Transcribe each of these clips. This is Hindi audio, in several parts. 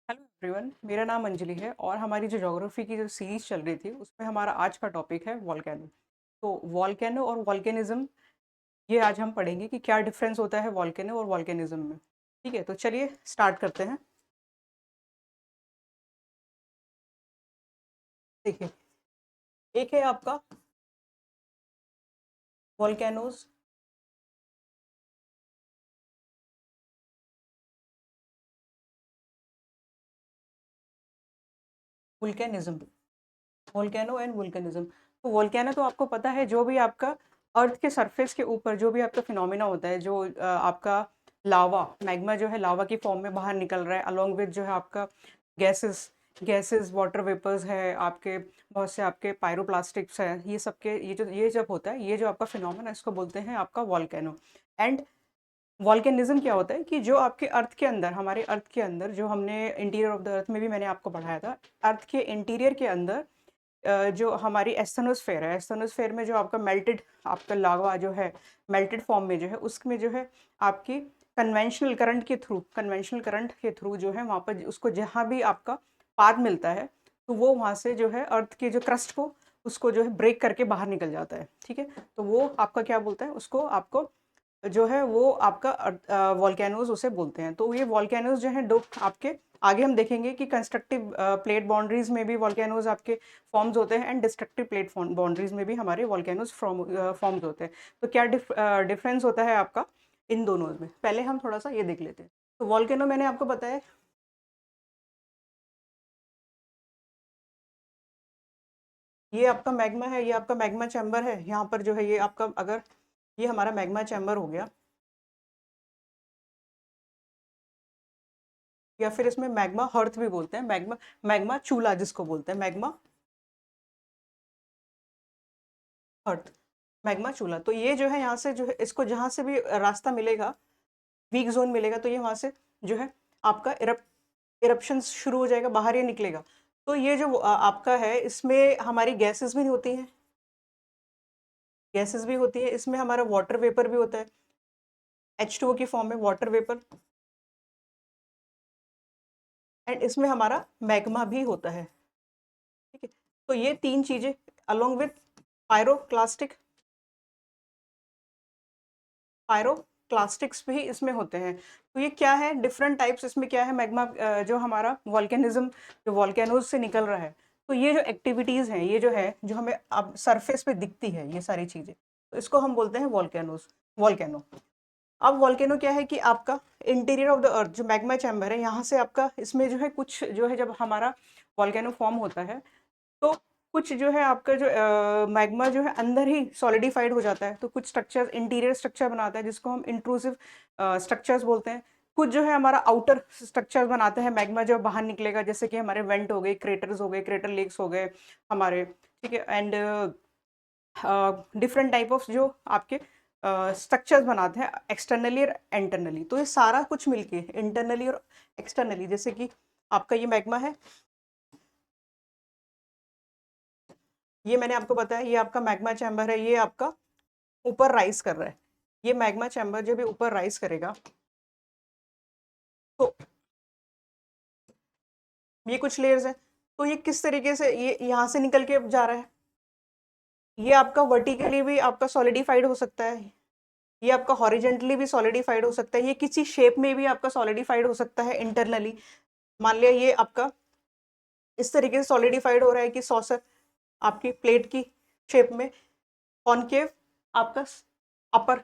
हेलो एवरीवन, मेरा नाम अंजलि है और हमारी जो ज्योग्राफी की जो सीरीज चल रही थी उसमें हमारा आज का टॉपिक है वॉल्केनो। तो वॉल्केनो और वॉल्केनिज्म, ये आज हम पढ़ेंगे कि क्या डिफरेंस होता है वॉल्केनो और वॉल्केनिज्म में। ठीक है, तो चलिए स्टार्ट करते हैं। देखिए, एक है आपका वॉल्केनोज, वुल्केनिज्म, वोल्केनो एंड वुल्केनिज्म। तो वोल्केनो तो आपको पता है, जो भी आपका अर्थ के सरफेस के ऊपर जो भी आपका फिनोमेना होता है, जो आपका लावा मैग्मा जो है लावा की फॉर्म में बाहर निकल रहा है, अलोंग विद जो है आपका गैसेस गैसेस वाटर वेपर्स है आपके, बहुत से आपके पायरोप्लास्टिक्स है, ये सबके ये जब होता है, ये जो आपका फिनोमेना, इसको बोलते हैं आपका वॉल्केनो। एंड वॉल्केनिज्म क्या होता है कि जो आपके अर्थ के अंदर, हमारे अर्थ के अंदर, जो हमने इंटीरियर ऑफ द अर्थ में भी मैंने आपको पढ़ाया था, अर्थ के इंटीरियर के अंदर जो हमारी एस्थनोस्फेयर है, एस्थनोस्फेयर में जो आपका मेल्टेड आपका लावा जो है, मेल्टेड फॉर्म में जो है, उसमें जो है आपकी कन्वेंशनल करंट के थ्रू जो है वहाँ पर उसको जहाँ भी आपका पाथ मिलता है, तो वो वहाँ से जो है अर्थ के जो क्रस्ट को, उसको जो है ब्रेक करके बाहर निकल जाता है। ठीक है, तो वो आपका क्या बोलता है, उसको आपको जो है वो आपका वॉल्केनोज उसे बोलते हैं। तो ये वॉल्केनोज जो है दो आपके, आगे हम देखेंगे कि कंस्ट्रक्टिव प्लेट बाउंड्रीज में भी वॉल्केनोज आपके फॉर्म्स होते हैं, एंड डिस्ट्रक्टिव प्लेट बाउंड्रीज में भी हमारे वॉल्केनोज फॉर्म्स होते हैं। तो क्या डिफरेंस होता है आपका इन दोनों में, पहले हम थोड़ा सा ये देख लेते हैं। तो वॉल्केनो मैंने आपको बताया, ये आपका मैग्मा है, ये आपका मैग्मा चैम्बर है। यहाँ पर जो है ये आपका, अगर ये हमारा मैग्मा चैम्बर हो गया, या फिर इसमें मैग्मा हर्थ भी बोलते हैं, मैग्मा मैग्मा चूल्हा जिसको बोलते हैं, मैग्मा हर्थ, मैग्मा चूल्हा। तो ये जो है यहाँ से जो है, इसको जहाँ से भी रास्ता मिलेगा, वीक जोन मिलेगा, तो ये वहाँ से जो है आपका इरप्शन शुरू हो जाएगा, बाहर ये निकलेगा। तो ये जो आपका है, इसमें हमारी गैसेस भी होती हैं, गैसेस भी होती है, इसमें हमारा वाटर वेपर भी होता है, H2O की फॉर्म में वाटर वेपर, एंड इसमें हमारा मैग्मा भी होता है। ठीक है, तो ये तीन चीजें अलोंग विथ पायरोक्लास्टिक, पायरोक्लास्टिक्स भी इसमें होते हैं। तो ये क्या है, डिफरेंट टाइप्स, इसमें क्या है, मैग्मा जो हमारा वॉल्केनिज्म, जो वॉल्केनोज से निकल रहा है, तो ये जो एक्टिविटीज हैं, ये जो है, जो हमें अब सरफेस पे दिखती है, ये सारी चीजें, तो इसको हम बोलते हैं वॉल्केनोज, वॉल्केनो। अब वॉल्केनो क्या है कि आपका इंटीरियर ऑफ द अर्थ, जो मैग्मा चैम्बर है, यहाँ से आपका, इसमें जो है कुछ जो है, जब हमारा वॉल्केनो फॉर्म होता है, तो कुछ जो है आपका जो मैग्मा जो है अंदर ही सॉलिडिफाइड हो जाता है, तो कुछ स्ट्रक्चर, इंटीरियर स्ट्रक्चर बनाता है, जिसको हम इंट्रूसिव स्ट्रक्चर्स बोलते हैं। कुछ जो है हमारा आउटर स्ट्रक्चर बनाते हैं मैग्मा जब बाहर निकलेगा, जैसे कि हमारे वेंट हो गए, क्रेटर्स हो गए, क्रेटर लेक्स हो गए हमारे। ठीक है, एंड डिफरेंट टाइप ऑफ जो आपके स्ट्रक्चर्स बनाते हैं एक्सटर्नली और इंटरनली। तो ये सारा कुछ मिलके इंटरनली और एक्सटर्नली, जैसे कि आपका ये मैग्मा है, ये मैंने आपको बताया, ये आपका मैग्मा चैम्बर है, ये आपका ऊपर राइज कर रहा है। ये मैग्मा चैम्बर जब ये ऊपर राइज करेगा, तो ये कुछ लेयर्स है, तो ये किस तरीके से ये यहाँ से निकल के जा रहा है, ये आपका वर्टिकली भी आपका सॉलिडिफाइड हो सकता है, ये आपका हॉरिजेंटली भी सॉलिडिफाइड हो सकता है, ये किसी शेप में भी आपका सॉलिडिफाइड हो सकता है इंटरनली। मान लिया ये आपका इस तरीके से सॉलिडिफाइड हो रहा है कि सॉसर आपकी प्लेट की शेप में, कॉनकेव आपका अपर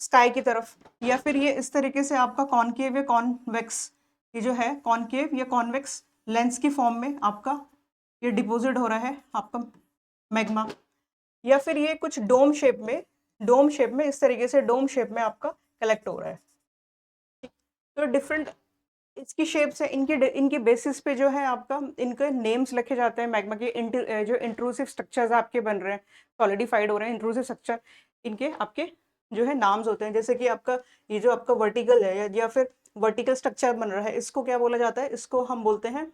स्काई की तरफ, या फिर ये इस तरीके से आपका कॉनकेव या कॉन्वेक्स, ये जो है कॉनकेव या कॉन्वेक्स लेंस की फॉर्म में आपका ये डिपोजिट हो रहा है आपका मैग्मा, या फिर ये कुछ डोम शेप में इस तरीके से डोम शेप में आपका कलेक्ट हो रहा है। तो डिफरेंट इसकी शेप्स है, इनकी इनकी बेसिस पे जो है आपका इनके नेम्स लिखे जाते हैं मैग्मा के, जो इंट्रूसिव स्ट्रक्चर्स आपके बन रहे हैं, सॉलिडिफाइड हो रहे हैं इंट्रूसिव स्ट्रक्चर, इनके आपके जो है नाम्स होते हैं। जैसे कि आपका ये जो आपका वर्टिकल है, या फिर वर्टिकल स्ट्रक्चर बन रहा है, इसको क्या बोला जाता है, इसको हम बोलते हैं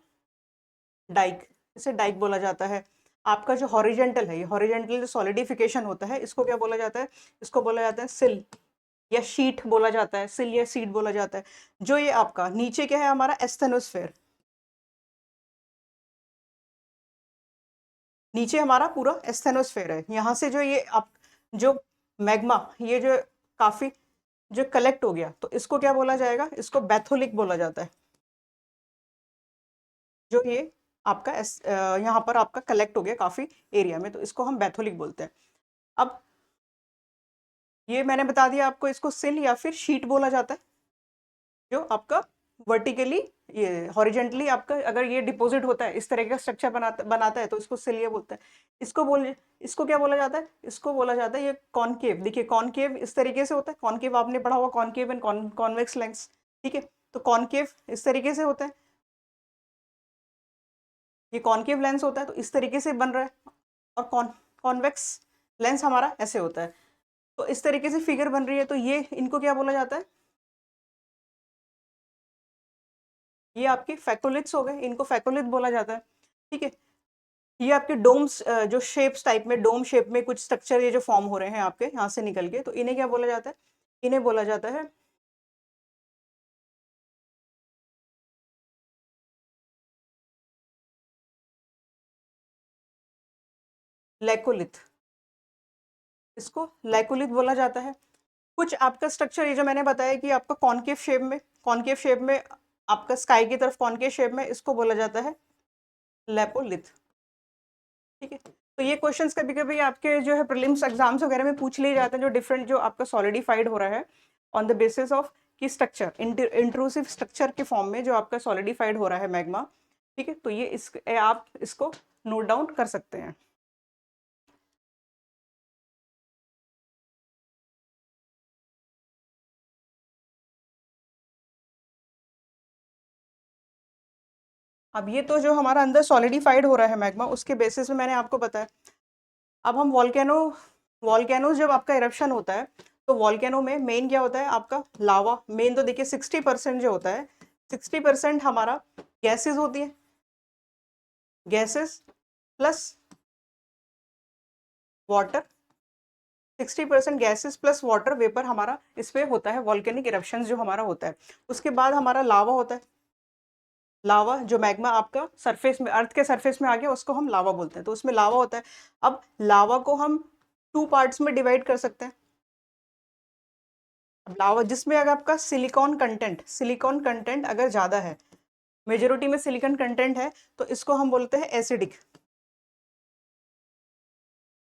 डाइक, इसे डाइक बोला जाता है। आपका जो हॉरिजेंटल है, ये हॉरिजेंटल जो सॉलिडिफिकेशन होता है, इसको क्या बोला जाता है, इसको बोला जाता है सिल, या शीट बोला जाता है, सिल या सीट बोला जाता है। जो ये आपका नीचे क्या है हमारा एस्थेनोस्फेयर, नीचे हमारा पूरा एस्थेनोस्फेयर है। यहाँ से जो ये आप जो मैग्मा ये जो काफी जो कलेक्ट हो गया तो इसको क्या बोला जाएगा, इसको बैथोलिक बोला जाता है। जो ये आपका यहाँ पर आपका कलेक्ट हो गया काफी एरिया में, तो इसको हम बैथोलिक बोलते हैं। अब ये मैंने बता दिया आपको, इसको सिल या फिर शीट बोला जाता है। जो आपका वर्टिकली ये हॉरिजेंटली आपका अगर ये डिपॉजिट होता है, इस तरह का स्ट्रक्चर बनाता है तो इसको सिल ये बोलते हैं। इसको क्या बोला जाता है, इसको बोला जाता है ये कॉनकेव। देखिए कॉनकेव इस तरीके से होता है, कॉनकेव आपने पढ़ा हुआ, कॉनकेव एंड कॉन्वेक्स लेंस। ठीक है, तो कॉनकेव इस तरीके से होता है, ये कॉनकेव लेंस होता है तो इस तरीके से बन रहा है, और कॉन्वेक्स लेंस हमारा ऐसे होता है। तो इस तरीके से फिगर बन रही है, तो ये इनको क्या बोला जाता है, ये आपके फैकोलिट्स हो गए, इनको फैकोलिट बोला जाता है। ठीक है, ये आपके डोम्स जो शेप्स टाइप में, डोम शेप में कुछ स्ट्रक्चर ये जो फॉर्म हो रहे हैं आपके यहाँ से निकल के, तो इन्हें क्या बोला जाता है, इन्हें बोला जाता है लैकोलिथ। इसको लैकोलिथ बोला जाता है। कुछ आपका स्ट्रक्चर ये जो मैंने बताया कि आपका कॉनकेव शेप में आपका स्काई की तरफ कॉनकेव शेप में, इसको बोला जाता है लेपोलिथ। ठीक है, तो ये क्वेश्चंस कभी कभी आपके जो है प्रीलिम्स एग्जाम्स वगैरह में पूछ लिए जाते हैं, जो डिफरेंट जो आपका सॉलिडिफाइड हो रहा है ऑन द बेसिस ऑफ की स्ट्रक्चर, इंट्रूसिव स्ट्रक्चर के फॉर्म में जो आपका सॉलिडिफाइड हो रहा है मैग्मा। ठीक है, तो ये आप इसको नोट डाउन कर सकते हैं। अब ये तो जो हमारा अंदर सॉलिडिफाइड हो रहा है मैग्मा, उसके बेसिस में मैंने आपको बताया। अब हम वॉल्केनो जब आपका इरप्शन होता है, तो वॉल्केनो में मेन क्या होता है आपका लावा। मेन तो देखिए 60% जो होता है, 60% हमारा गैसेस होती है, gases plus water. 60% gases plus water vapour हमारा इस पे होता है, वॉल्केनिक इरप्शन जो हमारा होता है। उसके बाद हमारा लावा होता है, लावा जो मैग्मा आपका सरफेस में, अर्थ के सरफेस में आ गया, उसको हम लावा बोलते हैं, तो उसमें लावा होता है। अब लावा को हम 2 पार्ट्स में डिवाइड कर सकते हैं। अब लावा जिसमें अगर आपका सिलिकॉन कंटेंट अगर ज्यादा है, मेजोरिटी में सिलिकॉन कंटेंट है, तो इसको हम बोलते हैं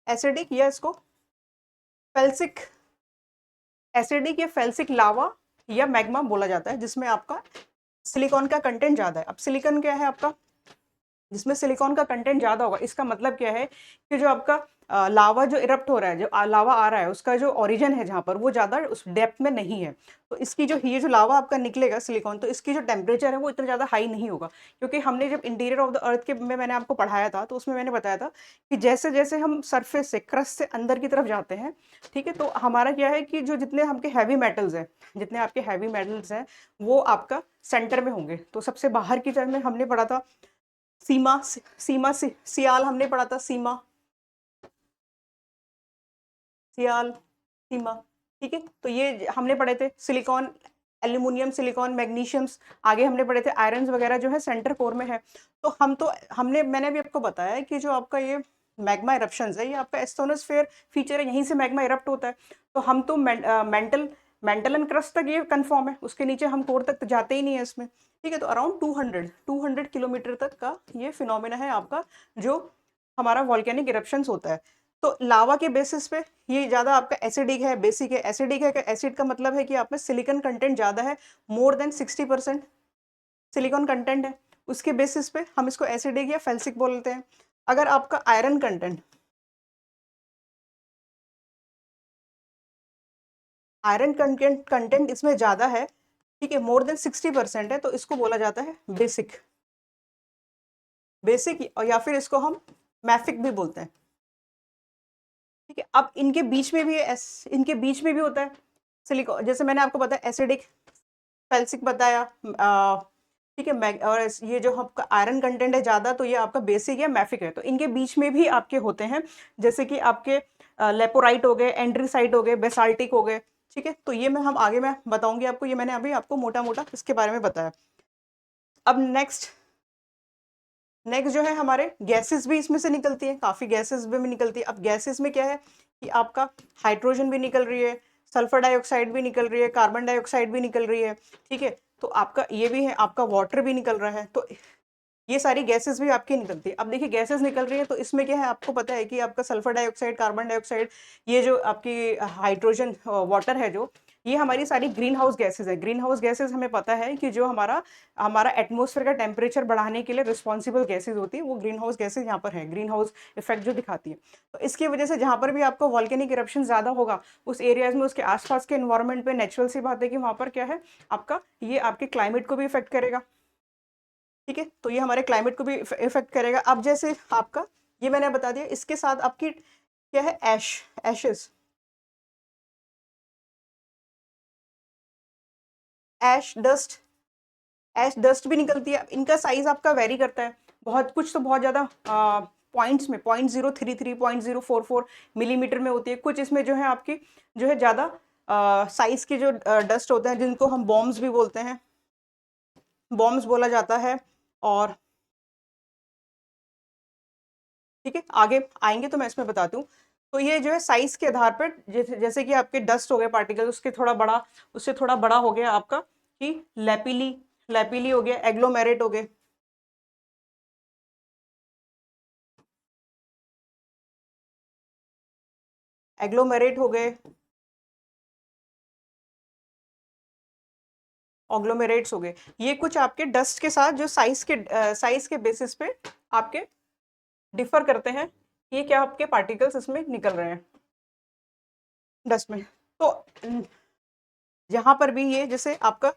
एसिडिक या इसको फेल्सिक, एसिडिक या फेल्सिक लावा या मैग्मा बोला जाता है, जिसमें आपका सिलिकॉन का कंटेंट ज्यादा है। अब सिलिकॉन क्या है आपका, जिसमें सिलिकॉन का कंटेंट ज्यादा होगा, इसका मतलब क्या है कि जो आपका लावा जो इरप्ट हो रहा है, जो लावा आ रहा है, उसका जो ओरिजिन है जहाँ पर, वो ज्यादा उस डेप्थ में नहीं है। तो इसकी जो ये जो लावा आपका निकलेगा सिलिकॉन, तो इसकी जो टेम्परेचर है वो इतना ज्यादा हाई नहीं होगा। क्योंकि हमने जब इंटीरियर ऑफ द अर्थ के में मैंने आपको पढ़ाया था, तो उसमें मैंने बताया था कि जैसे जैसे हम सरफेस से, क्रस्ट से अंदर की तरफ जाते हैं, ठीक है, तो हमारा क्या है कि जो जितने आपके हैवी मेटल्स हैं, जितने आपके हैवी मेटल्स हैं, वो आपका सेंटर में होंगे। तो सबसे बाहर की तरफ में हमने पढ़ा था सियाल हमने पढ़ा था, सियाल, सीमा। ठीक है, तो ये हमने पढ़े थे सिलिकॉन, एल्यूमिनियम, सिलिकॉन, मैग्नीशियम्स। आगे हमने पढ़े थे आयरन्स वगैरह जो है सेंटर कोर में है। तो मैंने भी आपको बताया कि जो आपका ये मैग्मा इरप्शंस है, ये आपका एस्टोनोस्फेयर फीचर है, यहीं से मैग्मा इरप्ट होता है। तो हम तो मेंटल एंड क्रस्ट तक ये कंफर्म है, उसके नीचे हम कोर तक तो जाते ही नहीं है इसमें। ठीक है, तो अराउंड 200 किलोमीटर तक का ये फिनोमिना है आपका, जो हमारा वॉल्केनिक इरप्शंस होता है। तो लावा के बेसिस पे ये ज्यादा आपका एसिडिक है, बेसिक है। एसिडिक है, एसिड का मतलब है कि आप में सिलिकॉन कंटेंट ज्यादा है, मोर देन 60% सिलिकॉन कंटेंट है। उसके बेसिस पे हम इसको एसिडिक या फेल्सिक बोलते हैं। अगर आपका आयरन कंटेंट इसमें ज्यादा है, ठीक है, मोर देन 60% है, तो इसको बोला जाता है बेसिक या फिर इसको हम मैफिक भी बोलते हैं। ठीक है, अब इनके बीच में भी होता है सिलिकॉन, जैसे मैंने आपको बताया एसिडिक, फेल्सिक बताया। ठीक है, और ये जो आपका आयरन कंटेंट है ज्यादा, तो ये आपका बेसिक या मैफिक है। तो इनके बीच में भी आपके होते हैं, जैसे कि आपके लेपोराइट हो गए, एंड्रीसाइट हो गए, बेसाल्टिक हो गए। ठीक है, तो ये हम आगे मैं बताऊंगी आपको, ये मैंने अभी आपको मोटा मोटा इसके बारे में बताया। अब नेक्स्ट नेक्स्ट जो है हमारे गैसेस भी इसमें से निकलती हैं, काफ़ी गैसेस भी निकलती है। अब गैसेस में क्या है कि आपका हाइड्रोजन भी निकल रही है, सल्फर डाइऑक्साइड भी निकल रही है, कार्बन डाइऑक्साइड भी निकल रही है। ठीक है, तो आपका ये भी है, आपका वाटर भी निकल रहा है। तो ये सारी गैसेस भी आपकी निकलती है। अब देखिए गैसेस निकल रही है तो इसमें क्या है, आपको पता है कि आपका सल्फर डाइऑक्साइड, कार्बन डाइऑक्साइड, ये जो आपकी हाइड्रोजन वाटर है, जो ये हमारी सारी ग्रीन हाउस गैसेज है। ग्रीन हाउस गैसेज हमें पता है कि जो हमारा हमारा एटमॉस्फेयर का टेम्परेचर बढ़ाने के लिए रिस्पॉन्सिबल गैसेज होती है, वो ग्रीन हाउस गैसेज यहाँ पर है, ग्रीन हाउस इफेक्ट जो दिखाती है। तो इसकी वजह से जहाँ पर भी आपको वॉल्केनिक इरप्शन ज़्यादा होगा, उस एरियाज में, उसके आसपास के इन्वायरमेंट पे नेचुरल सी बात है कि वहाँ पर क्या है, आपका ये आपके क्लाइमेट को भी इफेक्ट करेगा। ठीक है, तो ये हमारे क्लाइमेट को भी इफेक्ट करेगा। अब जैसे आपका ये मैंने बता दिया, इसके साथ आपकी क्या है, एशेस, एश डस्ट, एश डस्ट भी निकलती है। इनका साइज आपका वेरी करता है, बहुत कुछ तो बहुत ज़्यादा पॉइंट्स में 0.033 0.044 मिलीमीटर में होती है। कुछ इसमें जो है आपकी जो है ज़्यादा साइज के जो डस्ट होते हैं, जिनको हम बॉम्ब्स भी बोलते हैं, बॉम्ब्स बोला जाता है। और ठीक है, आगे आएंगे तो मैं इसमें बताती हूँ। तो ये जो है साइज के आधार पर, जैसे कि आपके डस्ट हो गए पार्टिकल, उसके थोड़ा बड़ा, उससे थोड़ा बड़ा हो गया आपका कि लैपिली, लैपिली हो गया, एग्लोमेरेट हो गए, एग्लोमेरेट हो गए, ऑग्लोमेरेट्स हो गए। ये कुछ आपके डस्ट के साथ जो साइज के बेसिस पे आपके डिफर करते हैं, ये क्या आपके पार्टिकल्स इसमें निकल रहे हैं डस्ट में। तो जहां पर भी ये जैसे आपका,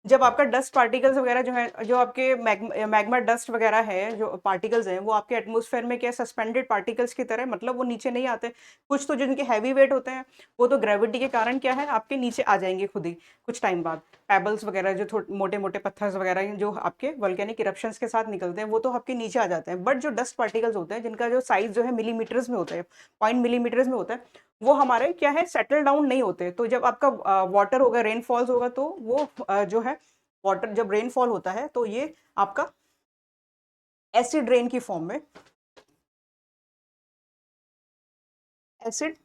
जब आपका डस्ट पार्टिकल्स वगैरह जो है, जो आपके मैग्मा डस्ट वगैरह है, जो पार्टिकल्स हैं, वो आपके एटमॉस्फेयर में क्या सस्पेंडेड पार्टिकल्स की तरह, मतलब वो नीचे नहीं आते। कुछ तो जिनके हैवी वेट होते हैं, वो तो ग्रेविटी के कारण क्या है, आपके नीचे आ जाएंगे खुद ही कुछ टाइम बाद। पेबल्स वगैरह जो मोटे मोटे पत्थर वगैरह जो आपके वोल्केनिक इरप्शंस के साथ निकलते हैं, वो तो आपके नीचे आ जाते हैं। बट जो डस्ट पार्टिकल्स होते हैं, जिनका जो साइज जो है मिलीमीटर्स में होता है, 0.मिलीमीटर्स में होता है, वो हमारे क्या है, सेटल डाउन नहीं होते। तो जब आपका वाटर होगा, रेनफॉल्स होगा, तो वो जो है वाटर, जब रेनफॉल होता है तो ये आपका एसिड रेन की फॉर्म में, एसिड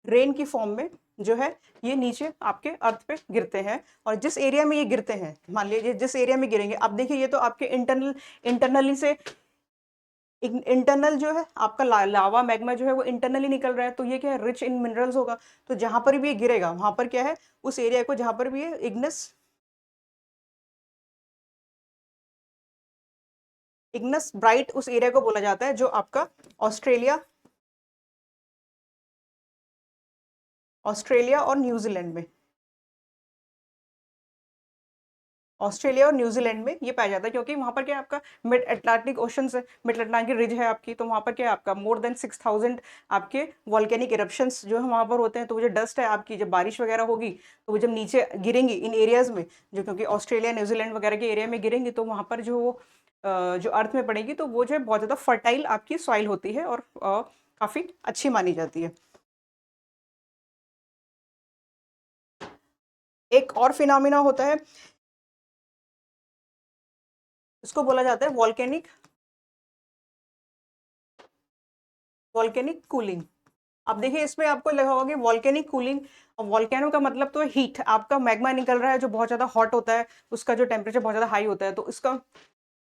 रेन की फॉर्म में जो है ये नीचे आपके अर्थ पे गिरते हैं। और जिस एरिया में ये गिरते हैं, मान लीजिए जिस एरिया में गिरेंगे, अब देखिए ये तो आपके इंटरनली से, इंटरनल जो है आपका लावा मैग्मा जो है वो इंटरनली निकल रहा है, तो ये क्या है, रिच इन मिनरल्स होगा। तो जहां पर भी ये गिरेगा, वहां पर क्या है, उस एरिया को जहां पर भी ये इग्नस ब्राइट, उस एरिया को बोला जाता है, जो आपका ऑस्ट्रेलिया ऑस्ट्रेलिया और न्यूजीलैंड में, ऑस्ट्रेलिया और न्यूजीलैंड में ये पाया जाता है। क्योंकि वहां पर क्या है, आपका मिड अटलांटिक ओशन से, मिड अटलांटिक रिज है आपकी, तो वहां पर क्या है, आपका मोर देन 6000 आपके वॉल्केनिक इरप्शंस जो है वहां पर होते हैं। तो वो जो डस्ट है आपकी, जब बारिश वगैरह होगी, तो वो जब नीचे गिरेंगी इन एरियाज में, जो क्योंकि ऑस्ट्रेलिया न्यूजीलैंड वगैरह के एरिया में गिरेंगी, तो वहां पर जो जो अर्थ में पड़ेगी, तो वो जो है बहुत ज़्यादा फर्टाइल आपकी सॉइल होती है, और काफ़ी अच्छी मानी जाती है। एक और फिनोमिना होता है, इसको बोला जाता है वॉल्केनिक कूलिंग। अब देखिए इसमें आपको लगा होगा कि वॉल्केनिक कूलिंग, वॉल्केनो का मतलब तो हीट, आपका मैग्मा निकल रहा है जो बहुत ज़्यादा हॉट होता है, उसका जो टेम्परेचर बहुत ज़्यादा हाई होता है। तो इसका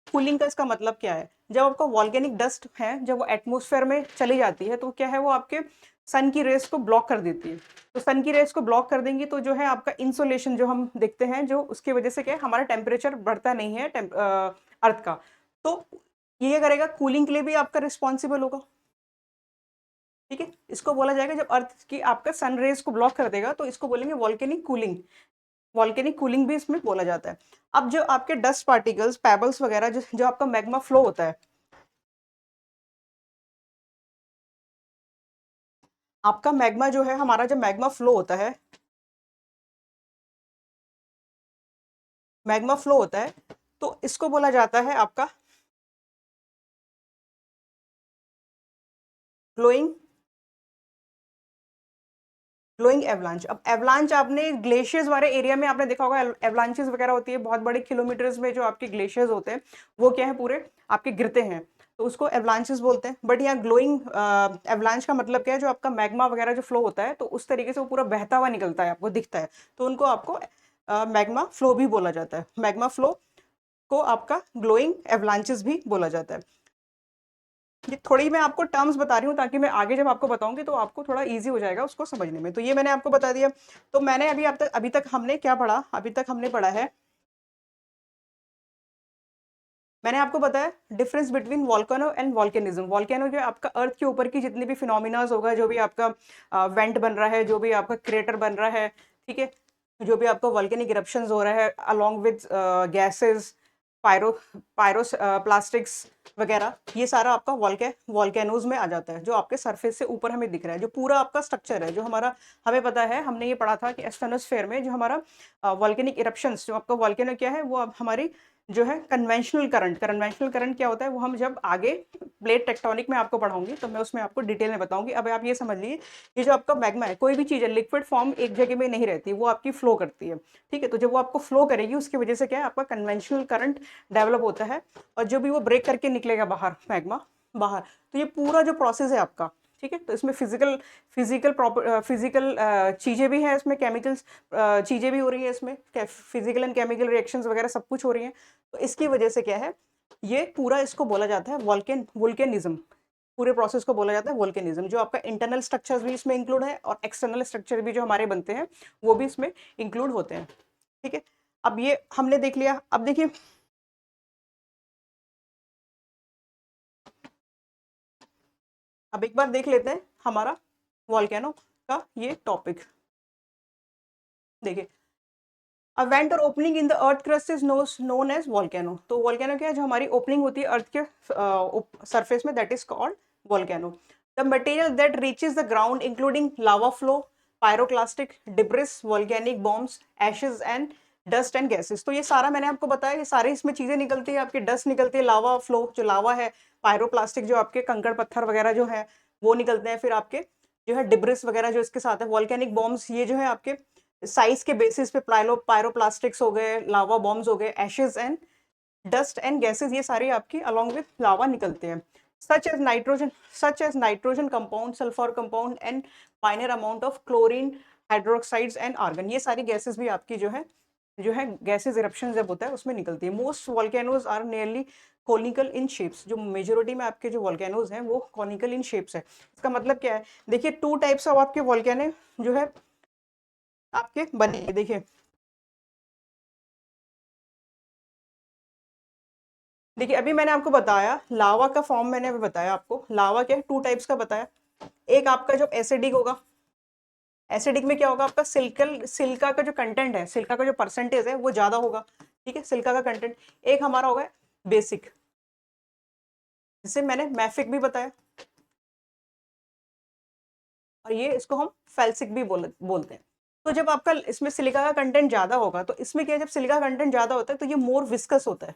कूलिंग का इसका मतलब क्या है, जब आपका वॉल्केनिक डस्ट है, जब वो एटमॉस्फेयर में चली जाती है, तो क्या है, वो आपके सन की रेस को ब्लॉक कर देती है। तो सन की रेस को ब्लॉक कर देंगी, तो जो है आपका इंसोलेशन जो हम देखते हैं, जो उसकी वजह से क्या है, हमारा टेम्परेचर बढ़ता नहीं है अर्थ का। तो ये क्या करेगा, कूलिंग के लिए भी आपका रिस्पॉन्सिबल होगा। ठीक है, इसको बोला जाएगा, जब अर्थ की आपका सन रेज को ब्लॉक कर देगा, तो इसको बोलेंगे वॉल्केनिक कूलिंग। वॉल्केनिक कूलिंग भी इसमें बोला जाता है। अब जो आपके डस्ट पार्टिकल्स, पेबल्स वगैरह, जो आपका मैग्मा फ्लो होता है, आपका मैग्मा जो है, हमारा जब मैग्मा फ्लो होता है, मैग्मा फ्लो होता है, तो इसको बोला जाता है आपका फ्लोइंग ग्लोइंग एवलांच। अब एवलांच आपने ग्लेशियर्स वाले एरिया में आपने देखा होगा, एवलांचेस वगैरह होती है बहुत बड़े किलोमीटर्स में, जो आपके ग्लेशियर्स होते हैं वो क्या है, पूरे आपके गिरते हैं, तो उसको एवलांचेस बोलते हैं। बट यहाँ ग्लोइंग एवलांच का मतलब क्या है, जो आपका मैग्मा वगैरह जो फ्लो होता है तो उस तरीके से वो पूरा बहता हुआ निकलता है, आपको दिखता है, तो उनको आपको मैग्मा फ्लो भी बोला जाता है। मैग्मा फ्लो को आपका ग्लोइंग एवलांचेस भी बोला जाता है। ये थोड़ी मैं आपको टर्म्स बता रही हूँ ताकि मैं आगे जब आपको बताऊंगी तो आपको थोड़ा इजी हो जाएगा उसको समझने में। तो ये मैंने आपको बता दिया। तो मैंने अभी तक हमने क्या पढ़ा, अभी तक हमने पढ़ा है, मैंने आपको बताया difference between volcano and volcanism. Volcano जो आपका अर्थ के ऊपर की जितनी भी फिनोमिनाज होगा, जो भी आपका वेंट बन रहा है, जो भी आपका क्रेटर बन रहा है, ठीक है, जो भी आपका वॉल्केनिक इरप्शंस हो रहा है along with gases, pyro pyro plastics वगैरह, ये सारा आपका वॉल्केनोज में आ जाता है, जो आपके सरफेस से ऊपर हमें दिख रहा है, जो पूरा आपका स्ट्रक्चर है, जो हमारा हमें पता है, हमने ये पढ़ा था कि एस्टेनोस्फेयर में जो हमारा वॉल्केनिक इरप्शंस, जो आपका वॉल्केनो क्या है, वो अब हमारी जो है कन्वेंशनल करंट क्या होता है, वो हम जब आगे प्लेट टेक्टोनिक में आपको पढ़ाऊंगी तो मैं उसमें आपको डिटेल में बताऊंगी। अब आप ये समझ लीजिए, ये जो आपका मैग्मा है, कोई भी चीज़ है, लिक्विड फॉर्म एक जगह में नहीं रहती, वो आपकी फ्लो करती है, ठीक है। तो जब वो आपको फ्लो करेगी, उसकी वजह से क्या है, आपका कन्वेंशनल करंट डेवलप होता है, और जो भी वो ब्रेक करके निकलेगा बाहर, मैग्मा बाहर, तो ये पूरा जो प्रोसेस है आपका, ठीक है, तो इसमें फिजिकल चीज़ें भी हैं, इसमें केमिकल्स चीज़ें भी हो रही है, इसमें फिजिकल एंड केमिकल रिएक्शंस वगैरह सब कुछ हो रही हैं। तो इसकी वजह से क्या है, ये पूरा इसको बोला जाता है वोल्केनिज्म। पूरे प्रोसेस को बोला जाता है वोल्केनिज्म। जो आपका इंटरनल स्ट्रक्चर्स भी इसमें इंक्लूड है, और एक्सटर्नल स्ट्रक्चर भी जो हमारे बनते हैं वो भी इसमें इंक्लूड होते हैं, ठीक है। अब ये हमने देख लिया। अब देखिए, अब एक बार देख लेते हैं हमारा वॉल्केनो का ये टॉपिक। देखिए, a vent or opening in the earth crust is known as volcano. तो वॉल्केनो क्या है, जो हमारी ओपनिंग होती है अर्थ के सरफेस में, that is called volcano. The material that reaches the ground including lava flow, pyroclastic debris, volcanic bombs, Ashes and dust and gases. तो ये सारा मैंने आपको बताया, ये सारी इसमें चीजें निकलती है, आपकी डस्ट निकलती है, लावा फ्लो जो लावा है, पायरोप्लास्टिक जो आपके कंकड़ पत्थर वगैरह जो है वो निकलते हैं, फिर आपके जो है डिब्रिस वगैरह जो इसके साथ है, वॉल्केनिक बॉम्ब्स, ये जो है आपके साइज के बेसिस पे पायरोप्लास्टिक्स हो गए, लावा बॉम्ब्स हो गए, ashes and dust and gases, ये सारी आपकी अलोंग विथ लावा निकलते हैं। Such as nitrogen compound, sulphur compound and minor amount of chlorine, hydroxides and argon, ये सारी गैसेस भी आपकी जो है गैसेस इरप्शन जब होता है उसमें निकलती है। Most volcanoes are nearly conical in shapes. जो मेजोरिटी में आपके जो वॉल्केनोज हैं वो कॉनिकल इन शेप्स है। इसका मतलब क्या है, देखिए, टू टाइप्स ऑफ आपके वॉल्केनो जो है आपके बने, देखिए, देखिए अभी मैंने आपको बताया लावा का फॉर्म, मैंने अभी बताया आपको लावा क्या है, टू टाइप्स का बताया। एक आपका जो एसिडिक होगा, एसिडिक में क्या होगा, आपका सिल्का का जो कंटेंट है, सिल्का का जो परसेंटेज है वो ज्यादा होगा, ठीक है, सिल्का का कंटेंट। एक हमारा होगा बेसिक, जिसे मैंने मैफिक भी बताया, और ये इसको हम फेल्सिक भी बोलते हैं। तो जब आपका इसमें सिलिका का कंटेंट ज्यादा होगा, तो इसमें क्या है, जब सिलिका कंटेंट ज्यादा होता है तो ये मोर विस्कस होता है।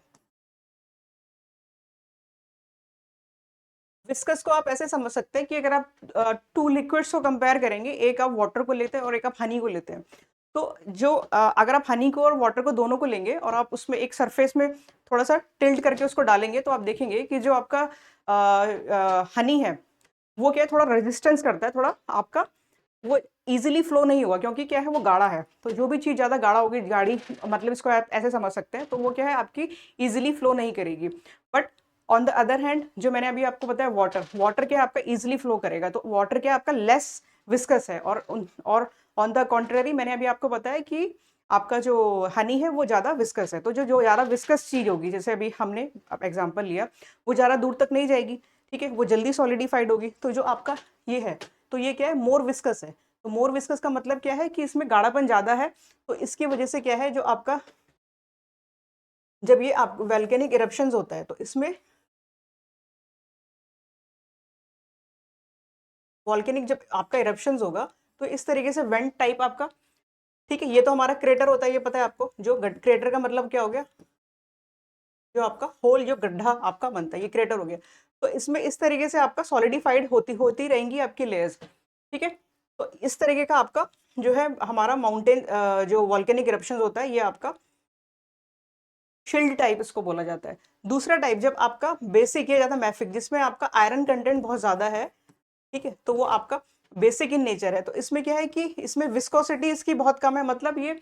विस्कस को आप ऐसे समझ सकते हैं कि अगर आप टू लिक्विड्स को कंपेयर करेंगे, एक आप वाटर को लेते हैं और एक आप हनी को लेते हैं, तो जो अगर आप हनी को और वाटर को दोनों को लेंगे और आप उसमें एक सरफेस में थोड़ा सा टिल्ट करके उसको डालेंगे, तो आप देखेंगे कि जो आपका हनी है वो क्या है, थोड़ा रेजिस्टेंस करता है, थोड़ा आपका वो इजीली फ्लो नहीं हुआ, क्योंकि क्या है, वो गाढ़ा है। तो जो भी चीज़ ज़्यादा गाढ़ा होगी, गाढ़ी मतलब इसको आप ऐसे समझ सकते हैं, तो वो क्या है, आपकी इजीली फ्लो नहीं करेगी। But on the other hand, जो मैंने अभी आपको बताया वाटर, वाटर क्या आपका इजीली फ्लो करेगा, तो वाटर क्या आपका लेस विस्कस है। और ऑन द कॉन्ट्रेरी, मैंने अभी आपको बताया कि आपका जो हनी है वो ज़्यादा विस्कस है। तो जो जो ज़्यादा विस्कस चीज़ होगी, जैसे अभी हमने एग्जाम्पल लिया, वो ज़्यादा दूर तक नहीं जाएगी, ठीक है, वो जल्दी सॉलिडिफाइड होगी। तो जो आपका ये है, तो ये क्या है, मोर विस्कस है। तो मोर विस्कस का मतलब क्या है कि इसमें गाढ़ापन ज्यादा है। तो इसकी वजह से क्या है, जो आपका जब ये आप वोल्केनिक इरप्शंस होता है, तो इसमें वोल्केनिक जब आपका इरप्शंस होगा, तो इस तरीके से वेंट टाइप आपका, ठीक है, ये तो हमारा क्रेटर होता है, ये पता है आपको। जो क्रेटर का मतलब क्या हो गया, जो आपका होल, जो गड्ढा आपका बनता है, ये क्रेटर हो गया। तो इसमें इस तरीके से आपका सॉलिडिफाइड होती होती रहेंगी आपकी लेयर्स, ठीक है। तो इस तरीके का आपका जो है हमारा माउंटेन जो वॉल्केनिक इरप्शन होता है ये आपका शील्ड टाइप इसको बोला जाता है। दूसरा टाइप जब आपका बेसिक या ज्यादा मैफिक जिसमें आपका आयरन कंटेंट बहुत ज्यादा है, ठीक है, तो वो आपका बेसिक इन नेचर है। तो इसमें क्या है कि इसमें विस्कोसिटी इसकी बहुत कम है, मतलब ये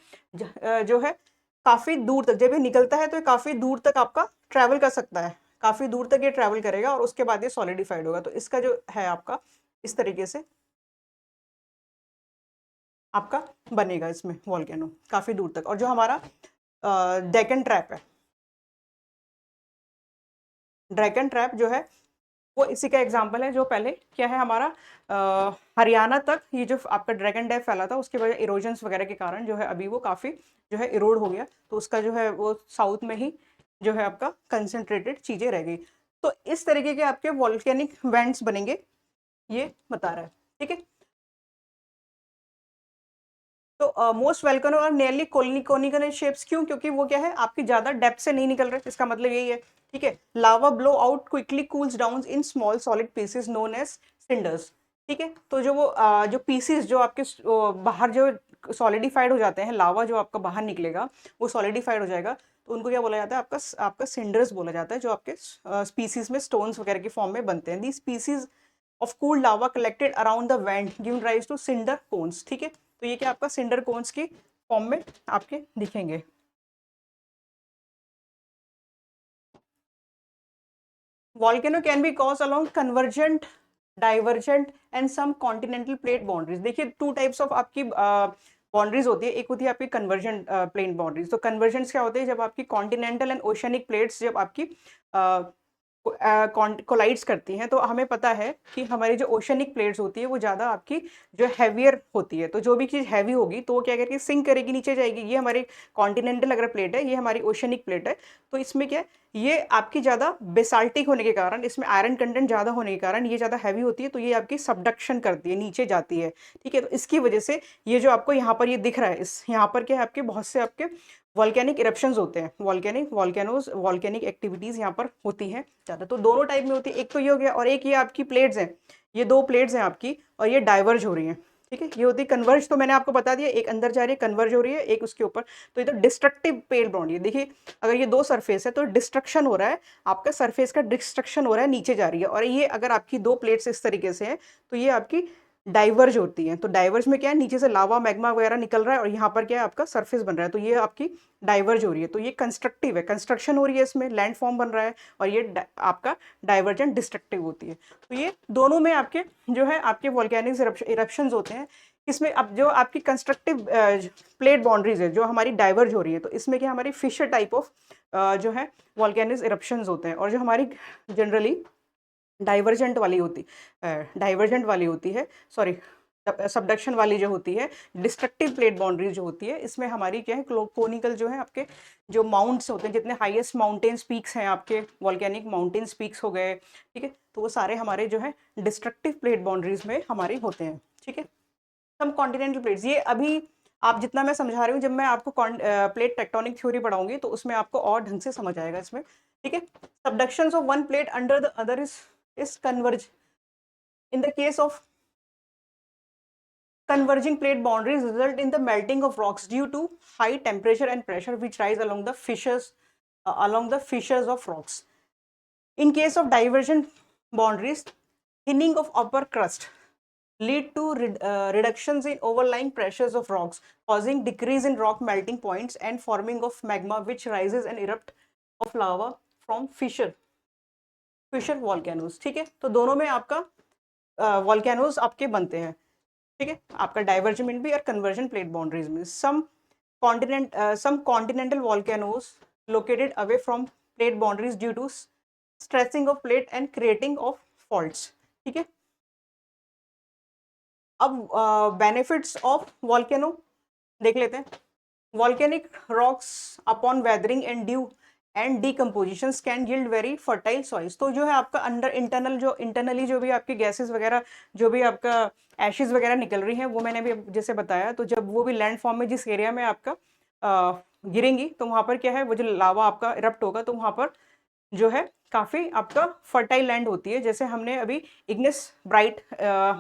जो है काफी दूर तक जब ये निकलता है तो ये काफी दूर तक आपका ट्रैवल कर सकता है, काफी दूर तक ये ट्रैवल करेगा और उसके बाद ये सॉलिडिफाइड होगा। तो इसका जो है आपका इस तरीके से आपका बनेगा इसमें वॉल्केनो काफी दूर तक। और जो हमारा डेकन ट्रैप है, ड्रैगन ट्रैप जो है वो इसी का एग्जाम्पल है। जो पहले क्या है हमारा हरियाणा तक ये जो आपका ड्रैगन डेप फैला था उसके वजह इरोजन्स वगैरह के कारण जो है अभी वो काफ़ी जो है इरोड हो गया, तो उसका जो है वो साउथ में ही जो है आपका कंसंट्रेटेड चीज़ें रह गई। तो इस तरीके के आपके वॉल्केनिक वेंट्स बनेंगे, ये बता रहा है, ठीक है। तो मोस्ट वेलकनो और नियरली कोनिकल शेप्स, क्यों? क्योंकि वो क्या है आपकी ज्यादा डेप्थ से नहीं निकल रहे, इसका मतलब यही है, ठीक है। Lava blow out quickly cools down in small solid pieces known as cinders, ठीक है। तो जो वो जो पीसेस जो आपके बाहर जो सॉलिडिफाइड हो जाते हैं, लावा जो आपका बाहर निकलेगा वो सॉलिडिफाइड हो जाएगा, तो उनको क्या बोला जाता है? आपका आपका सिंडर्स बोला जाता है, जो आपके स्पीसीज में स्टोन्स वगैरह की फॉर्म में बनते हैं। The species of cooled lava collected around the vent give rise to cinder cones, ठीक है। तो ये क्या आपका सिंडर कोन्स की फॉर्म में आपके दिखेंगे। Volcano can be cause along convergent, divergent and some continental plate boundaries. देखिए टू टाइप्स ऑफ आपकी बाउंड्रीज होती है, एक होती है आपकी कन्वर्जेंट प्लेन बाउंड्रीज। तो कन्वर्जेंट्स क्या होते हैं? जब आपकी कॉन्टिनेंटल एंड ओशनिक प्लेट्स जब आपकी कोलाइड्स करती हैं, तो हमें पता है कि हमारी जो ओशनिक प्लेट्स होती है वो ज़्यादा आपकी जो हैवियर होती है। तो जो भी चीज़ हैवी होगी तो वो क्या करेगी? सिंक करेगी, नीचे जाएगी। ये हमारी कॉन्टिनेंटल अगर प्लेट है, ये हमारी ओशनिक प्लेट है, तो इसमें क्या है, ये आपकी ज़्यादा बेसाल्टिक होने के कारण, इसमें आयरन कंटेंट ज़्यादा होने के कारण ये ज़्यादा हैवी होती है, तो ये आपकी सबडक्शन करती है, नीचे जाती है, ठीक है। तो इसकी वजह से ये जो आपको यहाँ पर ये दिख रहा है, इस यहाँ पर क्या है आपके बहुत से आपके वॉल्केनिक इरप्शंस होते हैं, वॉल्केनोज वॉल्केनिक एक्टिविटीज यहाँ पर होती हैं ज़्यादा। तो दोनों टाइप में होती है, एक तो ये हो गया, और एक ये आपकी प्लेट्स हैं, ये दो प्लेट्स हैं आपकी, और ये डाइवर्ज हो रही हैं, ठीक है। ये होती है कन्वर्ज, तो मैंने आपको बता दिया, एक अंदर जा रही है कन्वर्ज हो रही है, एक उसके ऊपर। तो ये तो डिस्ट्रक्टिव पेल बॉन्ड है। देखिए अगर ये दो सरफेस है तो डिस्ट्रक्शन हो रहा है, आपका सरफेस का डिस्ट्रक्शन हो रहा है, नीचे जा रही है। और ये अगर आपकी दो प्लेट्स इस तरीके से हैं तो ये आपकी डाइवर्ज होती है। तो डाइवर्ज में क्या है, नीचे से लावा मैग्मा वगैरह निकल रहा है और यहाँ पर क्या है आपका सरफेस बन रहा है, तो ये आपकी डाइवर्ज हो रही है। तो ये कंस्ट्रक्टिव है, कंस्ट्रक्शन हो रही है, इसमें लैंड फॉर्म बन रहा है, और ये आपका डाइवर्जेंट डिस्ट्रक्टिव होती है। तो ये दोनों में आपके जो है आपके वॉल्केनिक इरप्शंस होते हैं। इसमें अब जो आपकी कंस्ट्रक्टिव प्लेट बाउंड्रीज है जो हमारी डाइवर्ज हो रही है, तो इसमें क्या हमारी फिशर टाइप ऑफ जो है वॉल्केनिक इरप्शंस होते हैं। और जो हमारी जनरली डाइवर्जेंट वाली होती है, सॉरी सबडक्शन वाली जो होती है, डिस्ट्रक्टिव प्लेट बाउंड्री जो होती है, इसमें हमारी क्या है कोनिकल जो है आपके जो माउंट्स होते हैं, जितने हाईएस्ट माउंटेन पीक्स हैं आपके वॉल्केनिक माउंटेन पीक्स हो गए, ठीक है, तो वो सारे हमारे जो है डिस्ट्रक्टिव प्लेट बाउंड्रीज में हमारे होते हैं, ठीक है। सम कॉन्टिनेंटल प्लेट्स, ये अभी आप जितना मैं समझा रही हूँ, जब मैं आपको प्लेट टेक्टोनिक थ्योरी पढ़ाऊंगी तो उसमें आपको और ढंग से समझ आएगा इसमें, ठीक है। Subductions of one plate under the other is converge. In the case of converging plate boundaries result in the melting of rocks due to high temperature and pressure which rise along the fissures of rocks. In case of divergent boundaries, thinning of upper crust lead to reductions in overlying pressures of rocks, causing decrease in rock melting points and forming of magma which rises and erupt of lava from fissure volcanoes, ठीक है। तो दोनों में आपका वॉल्केनोज आपके बनते हैं, ठीक है, आपका डाइवर्जमेंट भी और कन्वर्जन प्लेट बाउंड्रीज में। Some continental volcanoes located away from plate boundaries due to stretching of plate and creating of faults, ठीक है। अब बेनिफिट्स ऑफ वॉल्केनो देख लेते हैं। Volcanic rocks upon weathering and due and decomposition can yield very fertile soils. तो जो है आपका अंडर इंटरनली जो भी आपकी गैसेस वगैरह, जो भी आपका एशेज वगैरह निकल रही हैं, वो मैंने भी जैसे बताया, तो जब वो भी लैंड फॉर्म में जिस एरिया में आपका गिरेंगी, तो वहाँ पर क्या है, वो जो लावा आपका इरप्ट होगा, तो वहाँ पर जो है काफ़ी आपका फर्टाइल लैंड होती है। जैसे हमने अभी इग्निस ब्राइट